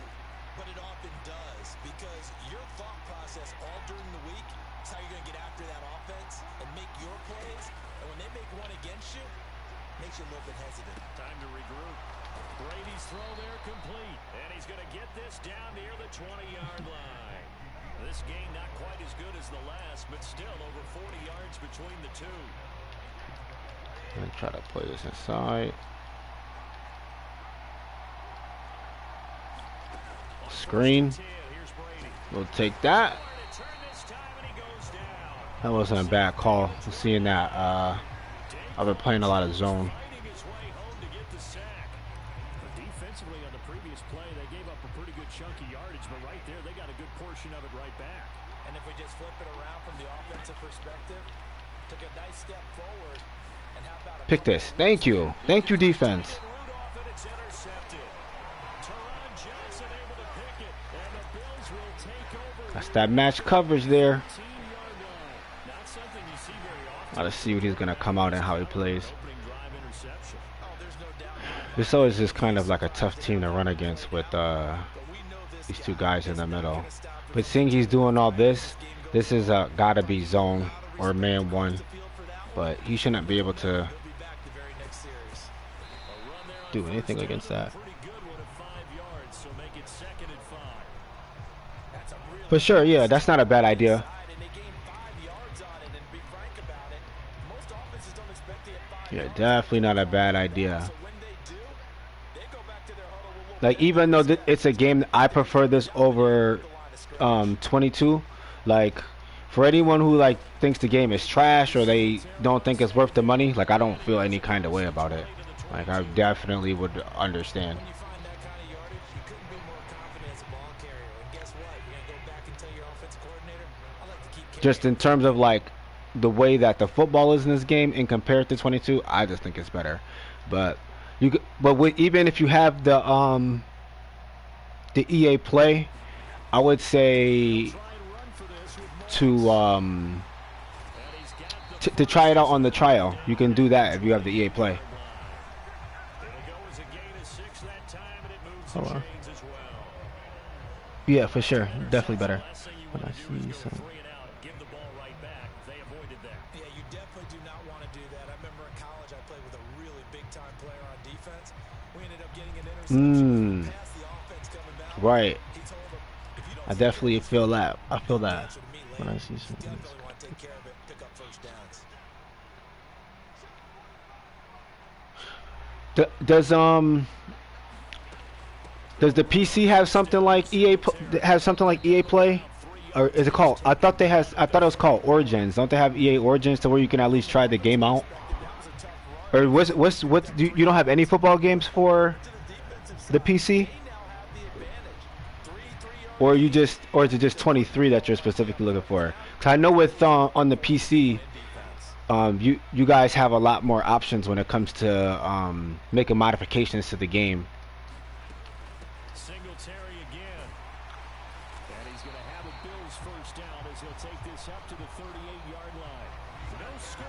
but it often does, because your thought process all during the week is how you're going to get after that offense and make your plays. And when they make one against you, it makes you a little bit hesitant. Time to regroup. Brady's throw there complete, and he's going to get this down near the 20-yard line. This game not quite as good as the last, but still over 40 yards between the two. I'm going to try to play this inside. Screen. We'll take that. That wasn't a bad call. Seeing that, I've been playing a lot of zone. Defensively on the previous play, they gave up a pretty good chunky yardage, but right there, they got a good portion of it right back. And if we just flip it around from the offensive perspective, took a nice step forward, and how about a Pick this. Thank you. Thank you, defense. That's that match coverage there. Gotta see what he's gonna come out and how he plays. This always is kind of like a tough team to run against with these two guys in the middle. But seeing he's doing all this, this is gotta be zone or man one. But he shouldn't be able to do anything against that. For sure, yeah, that's not a bad idea. Yeah, definitely not a bad idea. Like, even though it's a game, I prefer this over 22. Like, for anyone who like thinks the game is trash or they don't think it's worth the money, like, I don't feel any kind of way about it. Like, I definitely would understand. Just in terms of like the way that the football is in this game and compared to 22, I just think it's better. But even if you have the EA Play, I would say to try it out on the trial. You can do that if you have the EA Play. Oh, wow. Yeah, for sure, definitely better. When I see some. Right. I definitely feel that. I feel that when I see something. Does the PC have something like EA Play, or is it called? I thought it was called Origins. Don't they have EA Origins to where you can at least try the game out? Or you don't have any football games for the PC? Or is it just 23 that you're specifically looking for? Cause I know with on the PC, you guys have a lot more options when it comes to making modifications to the game. Singletary again, and he's going to have a Bills first down as he'll take this up to the 38-yard line. No score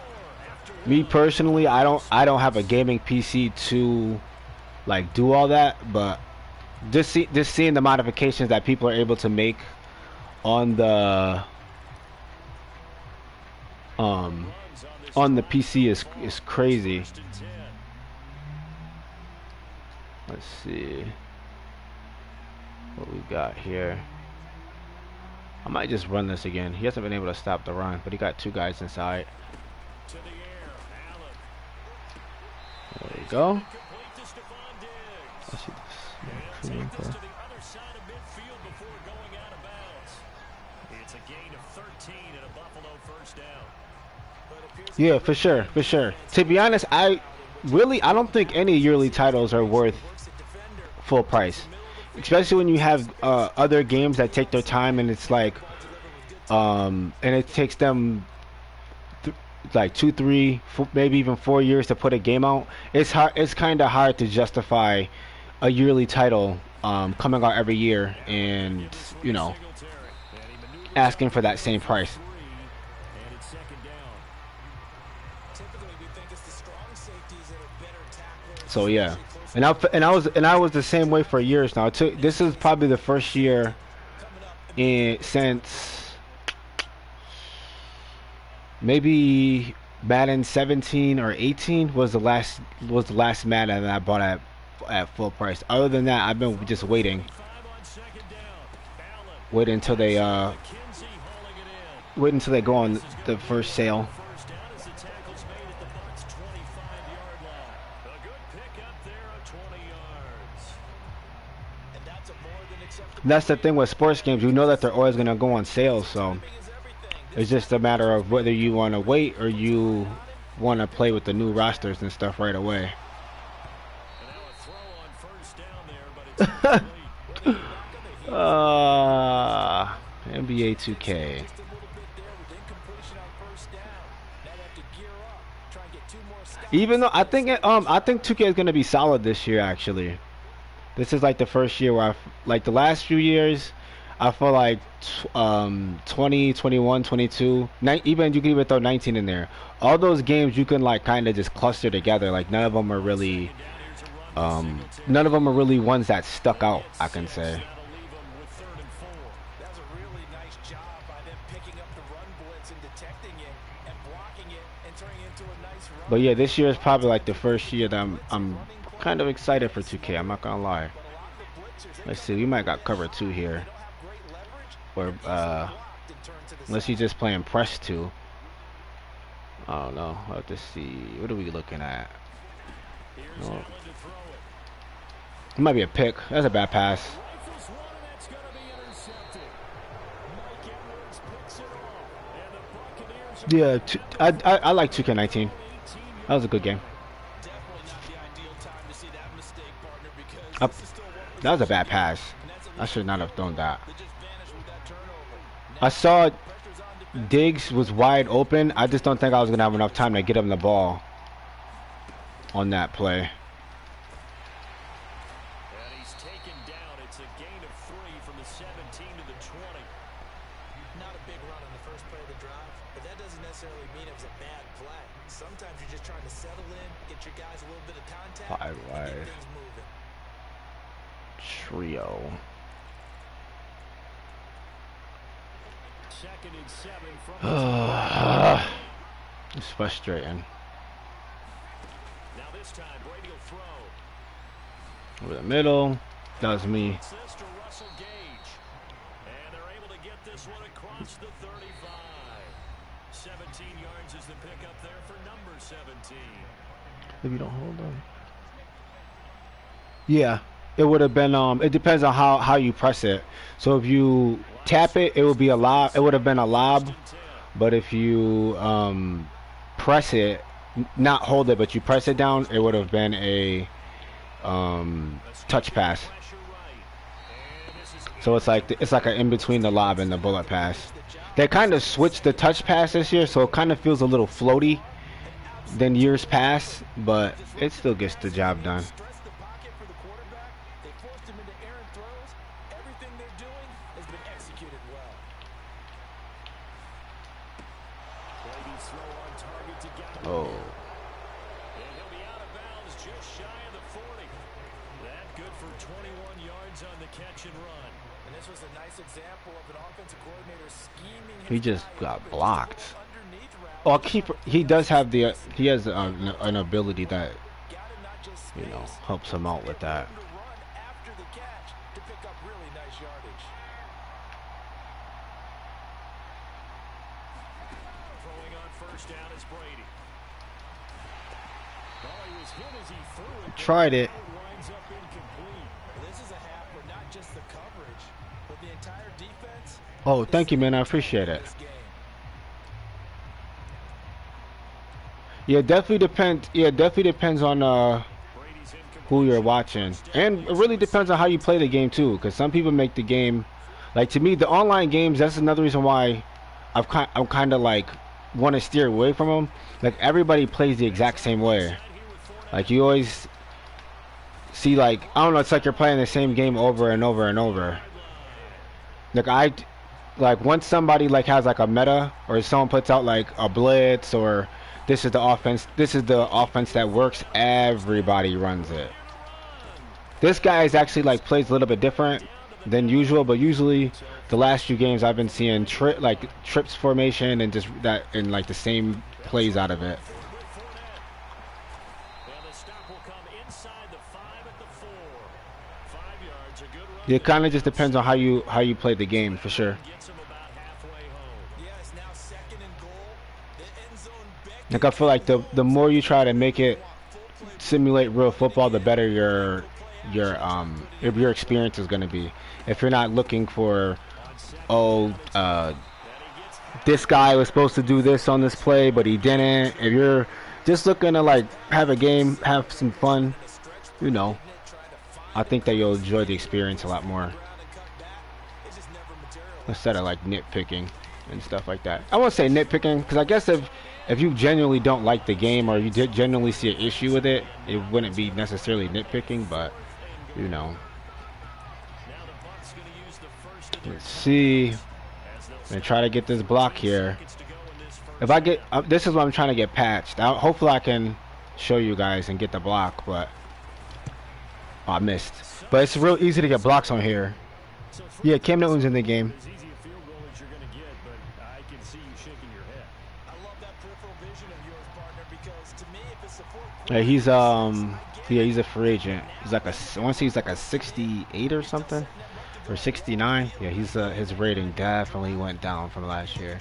after. Me personally, I don't have a gaming PC to like do all that, but just seeing the modifications that people are able to make on the PC is crazy. Let's see what we got here. I might just run this again. He hasn't been able to stop the run, but he got two guys inside. There we go. I see this. Yeah, for sure. To be honest, I don't think any yearly titles are worth full price, especially when you have other games that take their time and it's like and it takes them like 2, 3, maybe even 4 years to put a game out, it's hard. It's kind of hard to justify a yearly title coming out every year and you know asking for that same price. So yeah, and I was the same way for years now. This is probably the first year since maybe Madden 17 or 18 was the last Madden that I bought at full price. Other than that, I've been just wait until they go on the first sale. And that's the thing with sports games. You know that they're always going to go on sale, so it's just a matter of whether you want to wait or you want to play with the new rosters and stuff right away. NBA 2K. Even though I think 2K is going to be solid this year, actually. This is like the first year where like the last few years, I feel like 20, 21, 22, even you can even throw 19 in there. All those games you can like kind of just cluster together. Like none of them are really ones that stuck out, I can say. But yeah, this year is probably like the first year that I'm kind of excited for 2K. I'm not gonna lie. Let's see, we might got cover 2 here, or unless he's just playing press 2. I don't know. I'll have to see. What are we looking at? Oh. It might be a pick. That's a bad pass. Yeah, I like 2K19. That was a good game. That was a bad pass. I should not have thrown that. I saw Diggs was wide open. I just don't think I was going to have enough time to get him the ball on that play. Five wide. Trio. It's frustrating. Over the middle. That was me. And they're able to get this one across the 35. 17 yards is the pickup there for number 17. If you don't hold them. Yeah. It would have been it depends on how you press it. So if you tap it, it would be a lob. It would have been a lob. But if you press it, not hold it, but you press it down, it would have been a touch pass. So it's like an in between the lob and the bullet pass. They kind of switched the touch pass this year, so it kind of feels a little floaty than years past, but it still gets the job done. Oh. And he'll be out of bounds just shy of the 40. That good for 21 yards on the catch and run. And this was a nice example of an offensive coordinator scheming. He just got blocked. Oh, keeper. He does have he has an ability that helps him out with that. Throwing on first down is Brady. Tried it. Oh, thank you, man. I appreciate it. Yeah, definitely depends. Yeah, definitely depends on who you're watching, and it really depends on how you play the game too. Because some people make the game, like to me, the online games. That's another reason why I'm kind of like want to steer away from him. Like everybody plays the exact same way. Like you always see, like I don't know, it's like you're playing the same game over and over and over. Like once somebody like has like a meta, or someone puts out like a blitz, or this is the offense that works, everybody runs it. This guy is actually like plays a little bit different than usual, but usually the last few games I've been seeing trips formation and just that and like the same plays out of it. It kind of just depends on how you play the game, for sure. Like I feel like the more you try to make it simulate real football, the better your experience is going to be. If you're not looking for, this guy was supposed to do this on this play but he didn't. If you're just looking to like have a game, have some fun, you know, I think that you'll enjoy the experience a lot more instead of like nitpicking and stuff like that. I won't say nitpicking, because I guess if you genuinely don't like the game, or you did genuinely see an issue with it, it wouldn't be necessarily nitpicking, but you know. Let's see. I'm gonna try to get this block here. If I get this is what I'm trying to get patched. Hopefully I can show you guys and get the block, but I missed. But it's real easy to get blocks on here. Yeah, Cam Newton's in the game. Yeah, he's a free agent. He's like I want to say he's like a 68 or something, or 69. Yeah, his rating definitely went down from last year.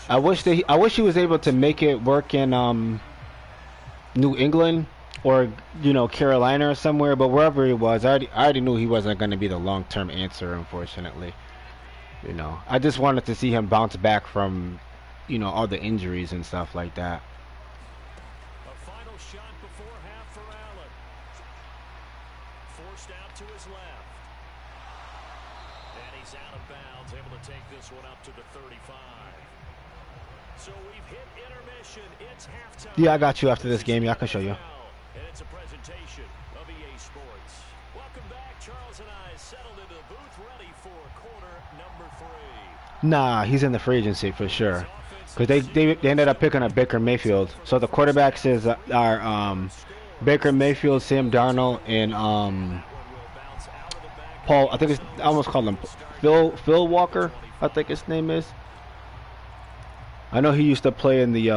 I wish he was able to make it work in New England, or you know, Carolina or somewhere, but wherever he was, I already knew he wasn't going to be the long-term answer, unfortunately. You know, I just wanted to see him bounce back from, you know, all the injuries and stuff like that. A final shot before half for Allen. Forced out to his left. And he's out of bounds, able to take this one up to the 35. So we've hit intermission. It's halftime. Yeah, I got you after this game. Yeah, I can show you. And it's a presentation of EA Sports. Welcome back. Charles and I settled into the booth, ready for quarter number 3. Nah, he's in the free agency for sure. Because they ended up picking up Baker Mayfield. So the quarterbacks are Baker Mayfield, Sam Darnold, and Paul. I think I almost called him Phil Walker. I think his name is. I know he used to play in the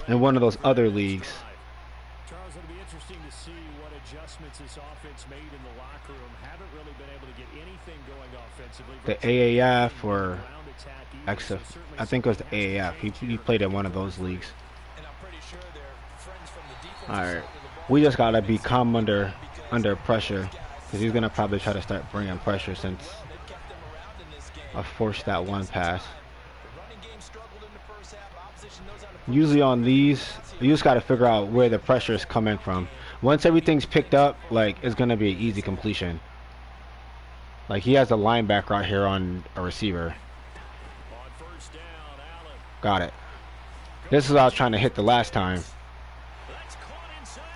in one of those other leagues. Charles, it'll be interesting to see what adjustments this offense made in the locker room. Haven't really been able to get anything going offensively. The AAF or XF, I think it was the AAF. He played in one of those leagues. All right, we just gotta be calm under pressure, because he's gonna probably try to start bringing pressure since I forced that one pass. Usually on these, you just got to figure out where the pressure is coming from. Once everything's picked up, like, it's going to be an easy completion. Like, he has a linebacker out here on a receiver. Got it. This is what I was trying to hit the last time.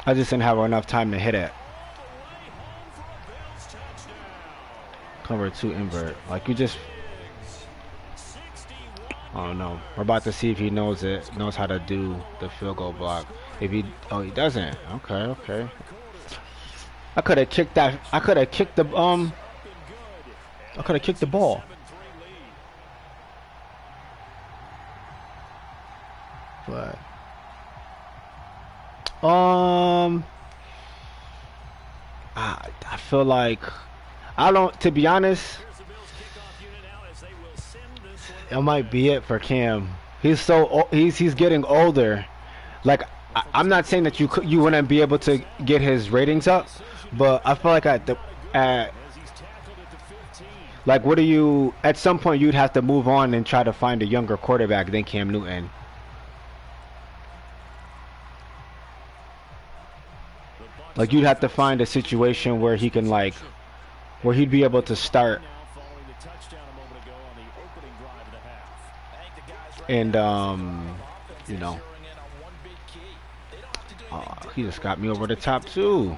I just didn't have enough time to hit it. Cover 2 invert. Like, you just... I don't know. We're about to see if he knows how to do the field goal block. If he, he doesn't. Okay. I could have kicked that. I could have kicked the ball. But I feel like to be honest, it might be it for Cam. He's getting older. Like, I'm not saying that you wouldn't be able to get his ratings up, but I feel like at some point you'd have to move on and try to find a younger quarterback than Cam Newton. Like you'd have to find a situation where he can like, where he'd be able to start and you know, he just got me over the top too.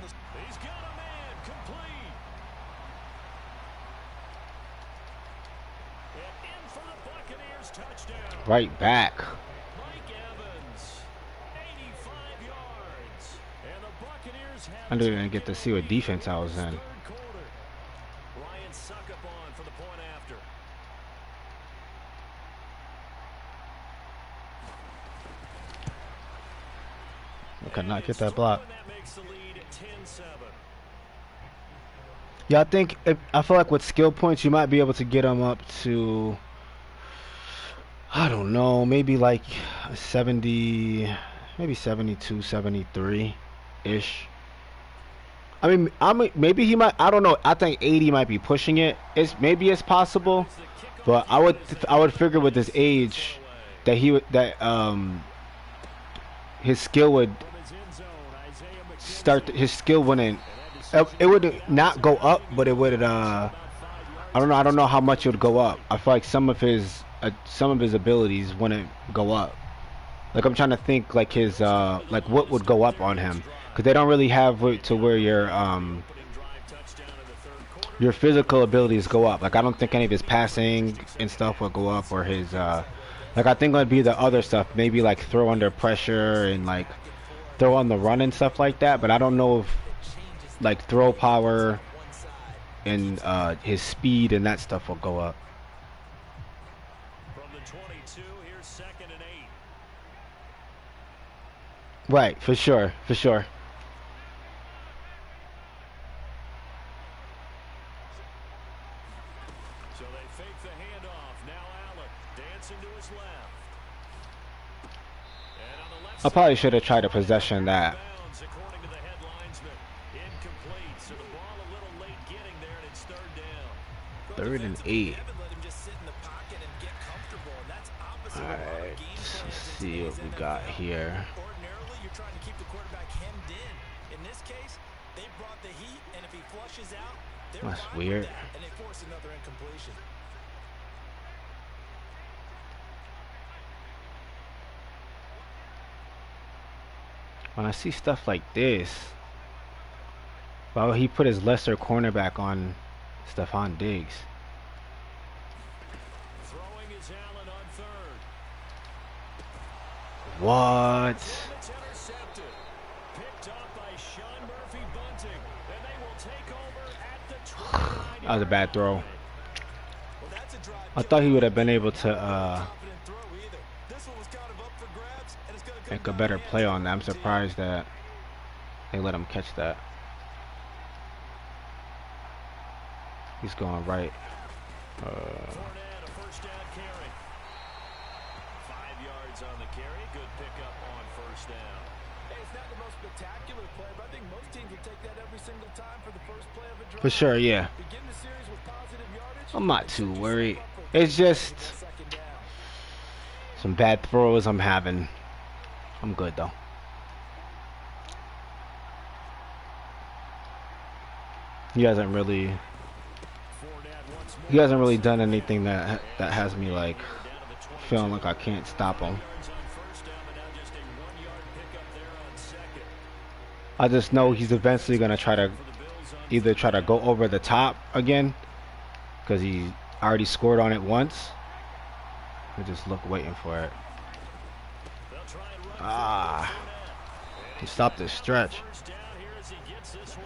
Right back. I didn't even get to see what defense I was in. I could not get that block. Yeah, I think I feel like with skill points you might be able to get them up to, I don't know, maybe like 70, maybe 72, 73 ish. I mean, maybe he might. I don't know. I think 80 might be pushing it. Maybe it's possible, but I would figure with his age that his skill would start. His skill wouldn't. It would not go up, but it would. I don't know. I don't know how much it would go up. I feel like some of his abilities wouldn't go up. Like I'm trying to think like his like what would go up on him. Because they don't really have it to where your physical abilities go up. Like I don't think any of his passing and stuff will go up, or his like I think it'd be the other stuff. Maybe like throw under pressure and like throw on the run and stuff like that. But I don't know if like throw power and his speed and that stuff will go up. From the 22, here's 2nd and 8. Right, for sure, for sure. So they fake the handoff. Now Allen dancing to his left. And on the left I probably should have tried to possession that. according to the head linesman. Incomplete. So the ball a little late getting there, and it's 3rd down. 3rd and 8. Alright, let's see what we got here. Ordinarily, you're trying to keep the quarterback hemmed in. In this case, they brought the heat, and if he flushes out, they're That's fine with weird. that, and they force another incompletion. When I see stuff like this, why would he put his lesser cornerback on Stephon Diggs? Throwing is Allen on 3rd. What? It's intercepted. Picked up by Sean Murphy Bunting. And they will take over at the 29. That was a bad throw. Well, that's a drive I thought he would have been able to confident throw either. This one was kind of up for grabs, and it's going to make a better play on that. I'm surprised that they let him catch that. He's going right. Fournette, a 1st down carry. 5 yards on the carry. Good pickup on 1st down. Hey, it's not the most spectacular play, but I think most teams would take that every single time for the first play of a drive. For sure, yeah. Begin the series with positive yardage. I'm not too worried. It's just some bad throws I'm having. I'm good though. He hasn't really done anything that has me like feeling like I can't stop him. I just know he's eventually gonna try to either try to go over the top again because he already scored on it once. I just look waiting for it. He stopped the stretch.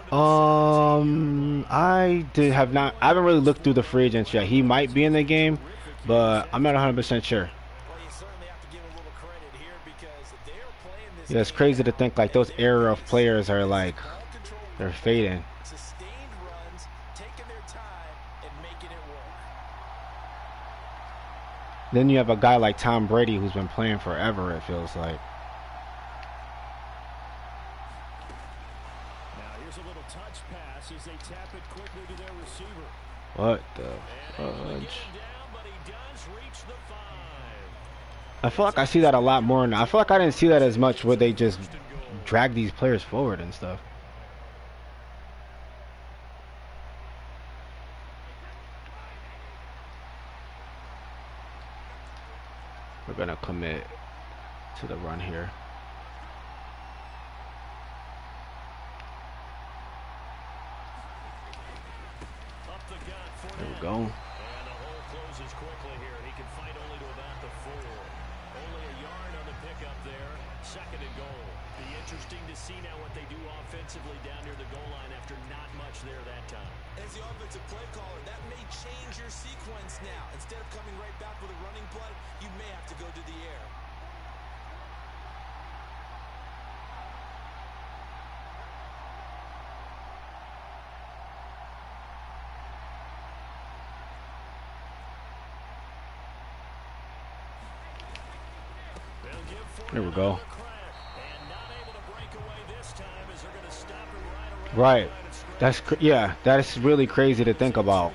I haven't really looked through the free agents yet. He might be in the game, but I'm not 100% sure. Yeah, it's crazy to think like those era of players are like they're fading. Then you have a guy like Tom Brady who's been playing forever, it feels like. As they tap it quickly to their receiver. What the fudge? I feel like I see that a lot more now. I feel like I didn't see that as much where they just drag these players forward and stuff. We're gonna commit to the run here. There we go. And the hole closes quickly here. He can fight only to about the 4. Only a yard on the pickup there. 2nd and goal. Be interesting to see now what they do offensively down near the goal line after not much there that time. As the offensive play caller, that may change your sequence now. Instead of coming right back with a running play, you may have to go to the air. There we go. Right. Yeah, that's really crazy to think about.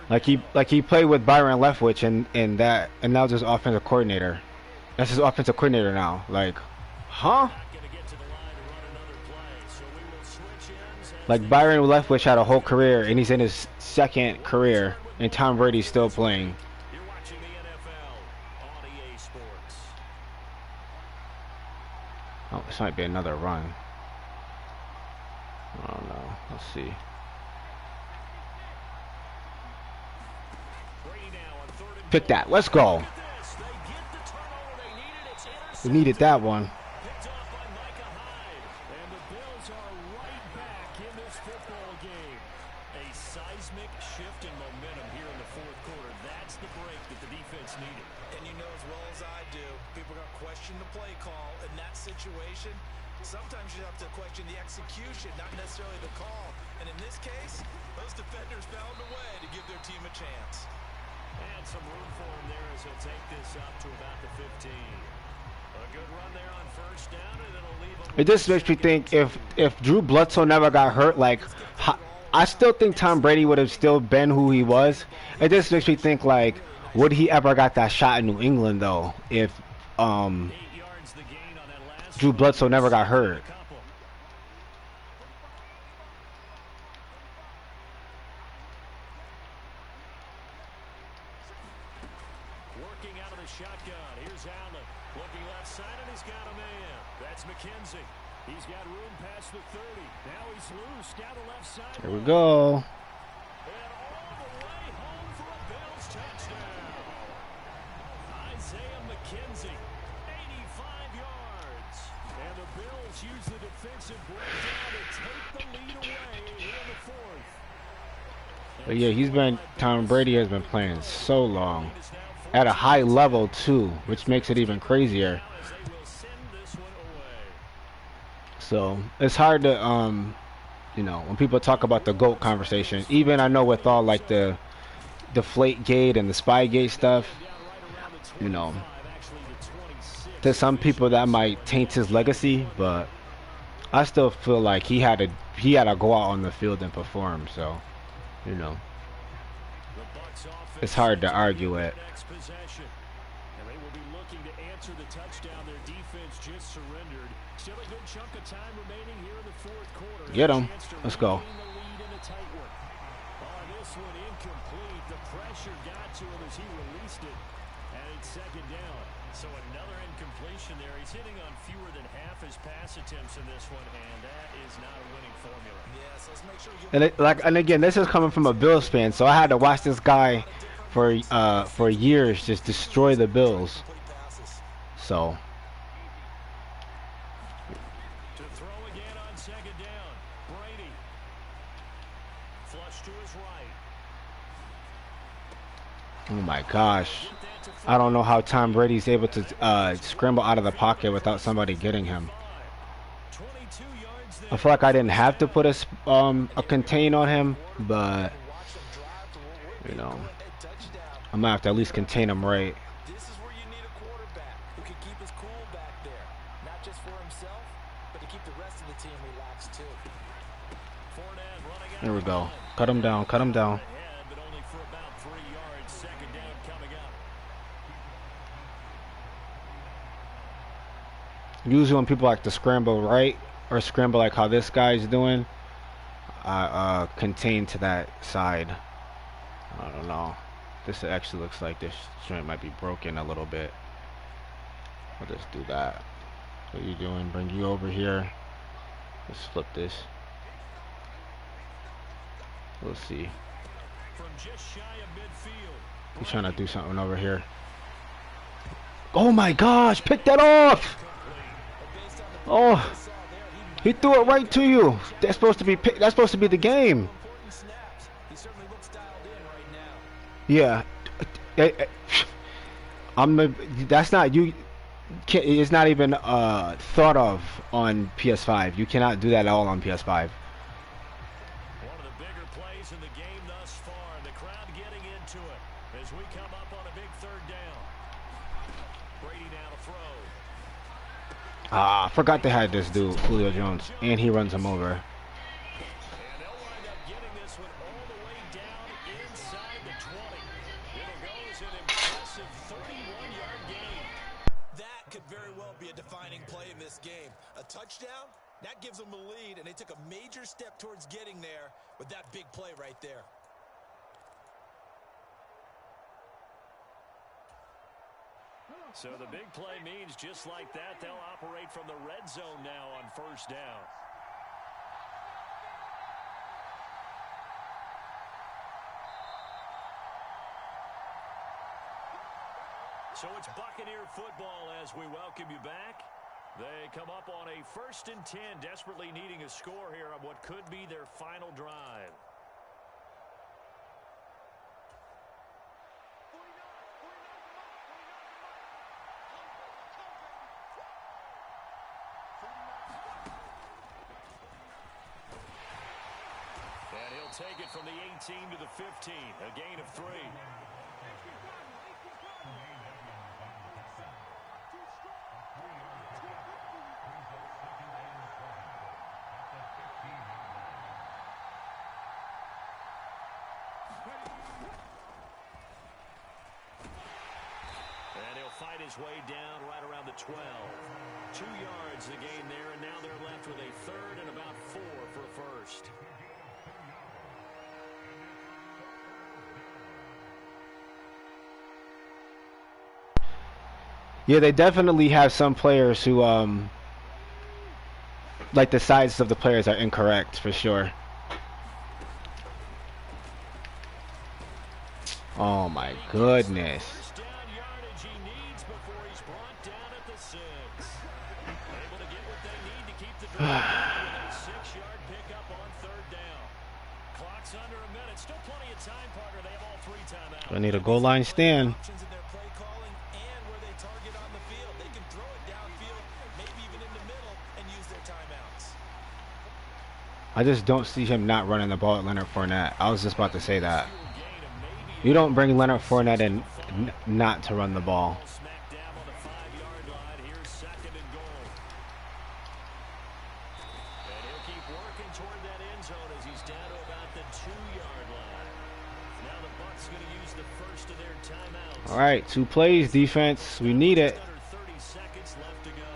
Like he played with Byron Leftwich and now just offensive coordinator. That's his offensive coordinator now. Like, huh? Like Byron Leftwich had a whole career and he's in his 2nd career and Tom Brady's still playing. You're watching the NFL on EA Sports. Oh, this might be another run. I don't know. Let's see. Pick that. Let's go. We needed that one. Seismic shift in momentum here in the 4th quarter. That's the break that the defense needed. And you know as well as I do, people are going to question the play call in that situation. Sometimes you have to question the execution, not necessarily the call. And in this case, those defenders found a way to give their team a chance. And some room for him there as he'll take this up to about the 15. A good run there on 1st down, and it'll leave him. It just makes me think if Drew Bledsoe never got hurt, like I still think Tom Brady would have still been who he was. It just makes me think like, would he ever got that shot in New England though? If Drew Bledsoe never got hurt. Working out of the shotgun. Here's Allen. Looking left side, and he's got a man. That's McKenzie. He's got room past the 30. Now he's loose down the left side. Here we go. And all the way home for a Bills touchdown. Isaiah McKenzie, 85 yards. And the Bills use the defensive breakdown to take the lead away here in the 4th. But yeah, Tom Brady has been playing so long. At a high level too, which makes it even crazier. So it's hard to you know, when people talk about the GOAT conversation, even I know with all like the Deflategate and the Spygate stuff, you know, to some people that might taint his legacy, but I still feel like he had to go out on the field and perform. So, you know, it's hard to argue it. And they will be looking to answer the touchdown. Their defense just surrendered. Still a good chunk of time remaining here in the 4th quarter. Get him. Let's go. This one incomplete. The pressure got to him as he released it. And it's 2nd down. So another incompletion there. He's hitting on fewer than half his pass attempts in this one, and that is not a winning formula. Yes, let's make sure And again, this is coming from a Bills fan, so I had to watch this guy for years just destroy the Bills. So to throw again on 2nd down. Brady. Flush to his right. oh my gosh, I don't know how Tom Brady's able to scramble out of the pocket without somebody getting him. I feel like I didn't have to put a contain on him, but you know, I'm gonna have to at least contain him right. This is where you need a quarterback who can keep his cool back there, not just for himself, but to keep the rest of the team relaxed too. There we go. Cut him down. Cut him down. But only for about 3 yards. 2nd down coming up. Usually when people like to scramble right or scramble like how this guy's doing, I contain to that side. I don't know. This actually looks like this joint might be broken a little bit. I'll just do that. What are you doing? Bring you over here. Let's flip this. Let's see. From just shy of midfield. He's trying to do something over here. Oh my gosh! Pick that off! Oh, he threw it right to you. That's supposed to be. That's supposed to be the game. Yeah. That's not you. It's not even thought of on PS5. You cannot do that at all on PS5. One of the bigger plays in the game thus far, and the crowd getting into it as we come up on a big third down. Brady now to throw. I forgot they had this dude, Julio Jones, and he runs him over. And they'll wind up getting this one all the way down inside the 20. It'll go as an impressive 31-yard gain. That could very well be a defining play in this game. A touchdown, that gives them a lead, and they took a major step towards getting there with that big play right there. So the big play means just like that, they'll operate from the red zone now on first down. So it's Buccaneer football as we welcome you back. They come up on a 1st and 10, desperately needing a score here on what could be their final drive. And he'll take it from the 18 to the 15, a gain of 3. And he'll fight his way down right around the 12. 2 yards the gain there, and now they're left with a 3rd and about 4 for a first. Yeah, they definitely have some players who, like the sizes of the players are incorrect for sure. Oh my goodness. First down yardage he needs before he's brought down at the 6. Able to get what they need to keep the drive going with a 6-yard pickup on 3rd down. Clock's under a minute. Still plenty of time, partner. They have all 3 timeouts. I need a goal line stand. Options in their play calling and where they target on the field. They can throw it downfield, maybe even in the middle, and use their timeouts. I just don't see him not running the ball at Leonard Fournette. I was just about to say that. You don't bring Leonard Fournette in not to run the ball. Smack dab on the 5-yard line. Here's 2nd and goal. And he'll keep working toward that end zone as he's down to about the 2-yard line. Now the Bucs going to use the first of their timeouts. All right, 2 plays, defense. We need it. Under 30 seconds left to go.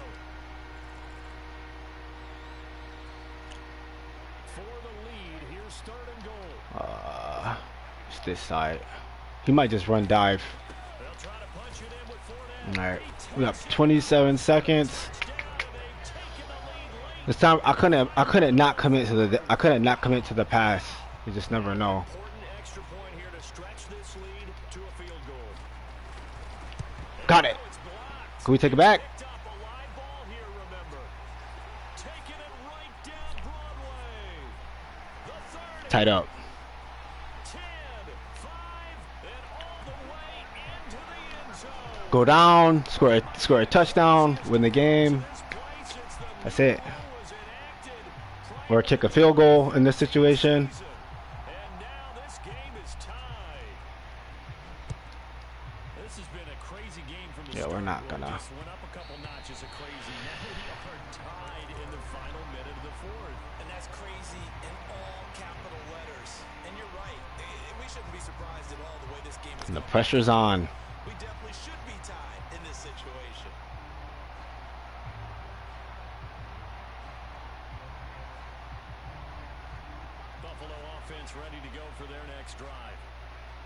For the lead, here's 3rd and goal. It's this side. He might just run dive. They'll try to punch it in with 4 All right, we got 27 seconds. This time I couldn't not commit to the pass. You just never know. Important extra point here to stretch this lead to a field goal. Got it. It's blocked. Can we take it back? Picked up a live ball here, remember. Taking it right down Broadway. The 30. Tied up. 10, 5, and all the way into the end zone. Go down, score a touchdown, win the game. This play since the That's it. rule was enacted. Or kick a field goal in this situation. And now this game is tied. This has been a crazy game from the Yeah, start. we're not Really gonna. just went up a couple notches of crazy. Now we are tied in the final minute of the 4th. And that's crazy in all capital letters. And you're right. We shouldn't be surprised at all the way this game is And the going. pressure's on. We definitely should be tied in this situation. Buffalo offense ready to go for their next drive.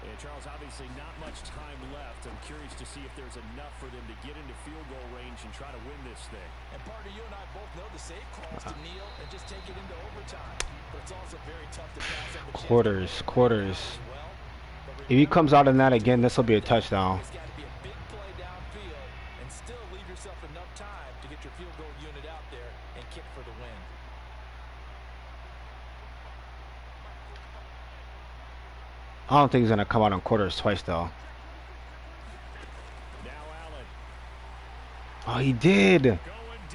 Yeah, Charles, obviously not much time left. I'm curious to see if there's enough for them to get into field goal range and try to win this thing. And partner, you and I both know the save calls to kneel and just take it into overtime. But it's also very tough to pass up the Quarters. If he comes out in that again, this will be a touchdown. It's got to be a big play downfield and still leave yourself enough time to get your field goal unit out there and kick for the win. I don't think he's gonna come out on quarters twice though. Oh, he did.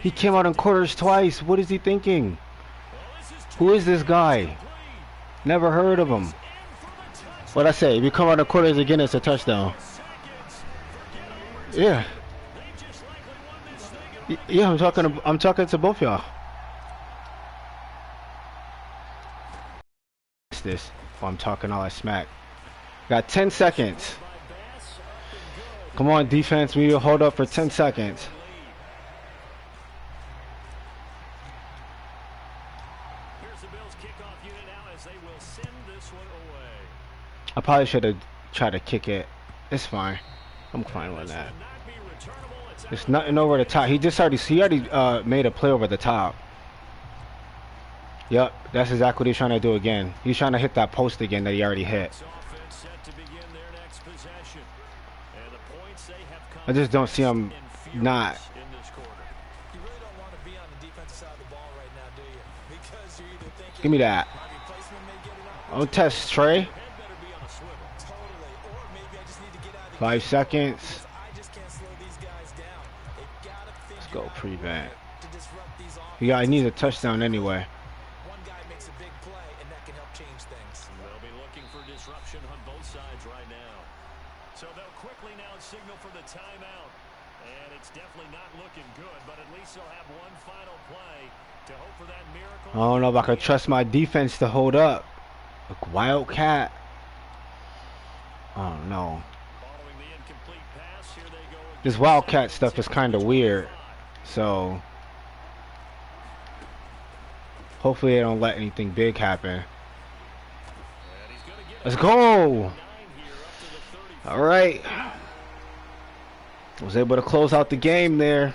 He came out on quarters twice. What is he thinking? Who is this guy? Never heard of him. What I say? If you come out on quarters again, it's a touchdown. Yeah. Yeah, I'm talking to both y'all. What's this? Oh, I'm talking all that smack. Got 10 seconds. Come on, defense. We need to hold up for 10 seconds. I probably should have tried to kick it. It's fine. I'm fine with that. It's nothing over the top. He already made a play over the top. Yep, that's exactly what he's trying to do again. He's trying to hit that post again that he already hit. I just don't see him not. Give me that. Oh, test Trey. 5 seconds. Let's go prevent. Yeah, I need a touchdown anyway. One guy makes a big play, and that can help change things. They'll be looking for disruption on both sides right now. So they'll quickly now signal for the timeout. And it's definitely not looking good, but at least they'll have one final play to hope for that miracle. I don't know if I can trust my defense to hold up. Look, Wildcat. I don't know. This Wildcat stuff is kind of weird. So hopefully they don't let anything big happen. Let's go. All right. Was able to close out the game there.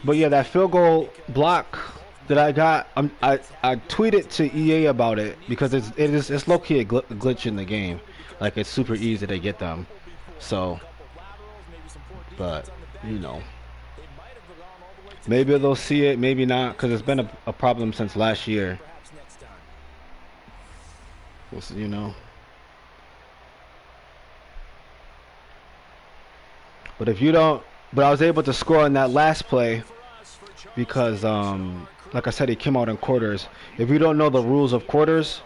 But yeah, that field goal block that I got, I tweeted to EA about it because it's low-key a glitch in the game. Like, it's super easy to get them. So, but you know, maybe they'll see it, maybe not, because it's been a problem since last year. You know. But if you don't, but I was able to score on that last play because, like I said, he came out in quarters. If you don't know the rules of quarters,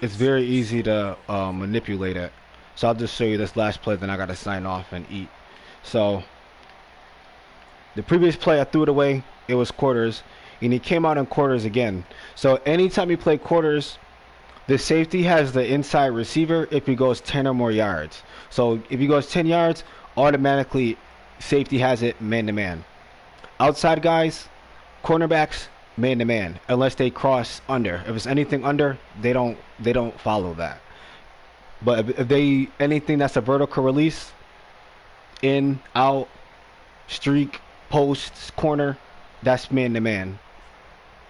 it's very easy to manipulate it. So I'll just show you this last play, then I got to sign off and eat. So the previous play, I threw it away. It was quarters, and he came out in quarters again. So anytime you play quarters, the safety has the inside receiver if he goes 10 or more yards. So if he goes 10 yards, automatically safety has it man-to-man. Outside guys, cornerbacks, man-to-man, unless they cross under. If it's anything under, they don't follow that. But if they anything that's a vertical release, in, out, streak, posts, corner, that's man-to-man.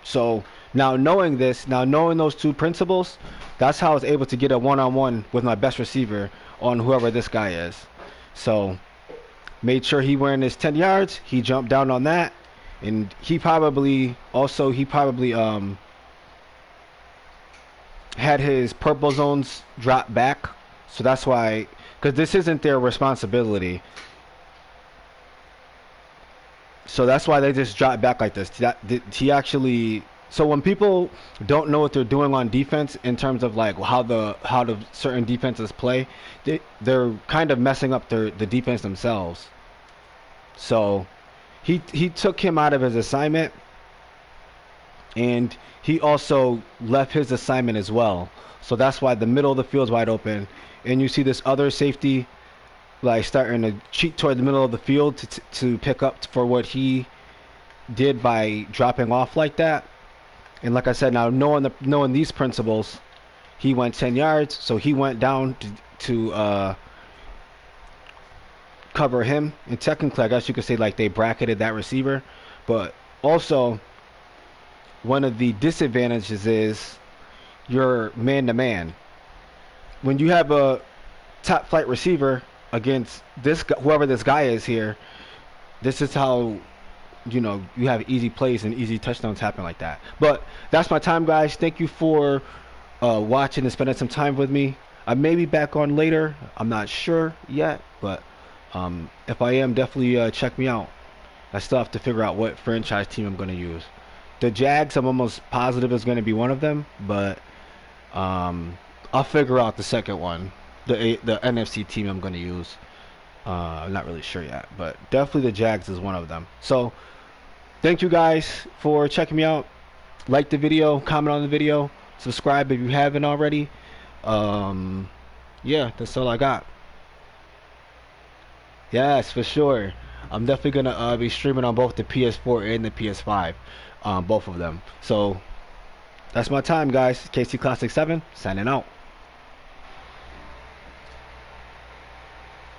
So now knowing this, now knowing those two principles, that's how I was able to get a one-on-one with my best receiver on whoever this guy is. So made sure he wearing his 10 yards. He jumped down on that, and he probably had his purple zones drop back. So that's why, because this isn't their responsibility. So that's why they just drop back like this. He actually. So when people don't know what they're doing on defense in terms of like how the certain defenses play, they're kind of messing up the defense themselves. So he took him out of his assignment, and he also left his assignment as well. So that's why the middle of the field is wide open, and you see this other safety like starting to cheat toward the middle of the field to pick up for what he did by dropping off like that. And like I said, now knowing these principles, he went 10 yards, so he went down to cover him. And technically, I guess you could say like they bracketed that receiver. But also, one of the disadvantages is you're man to man. When you have a top flight receiver against this whoever this guy is here, this is how you have easy plays and easy touchdowns happen like that. But that's my time, guys. Thank you for watching and spending some time with me. I may be back on later. I'm not sure yet, but if I am, definitely check me out. I still have to figure out what franchise team I'm going to use. The Jags, I'm almost positive is going to be one of them, but I'll figure out the second one, the NFC team I'm going to use. I'm not really sure yet, but definitely the Jags is one of them. So thank you guys for checking me out. Like the video, comment on the video, subscribe if you haven't already. Yeah, that's all I got. Yes, for sure. I'm definitely gonna be streaming on both the PS4 and the PS5, both of them. So that's my time, guys. KC Classic 7 signing out.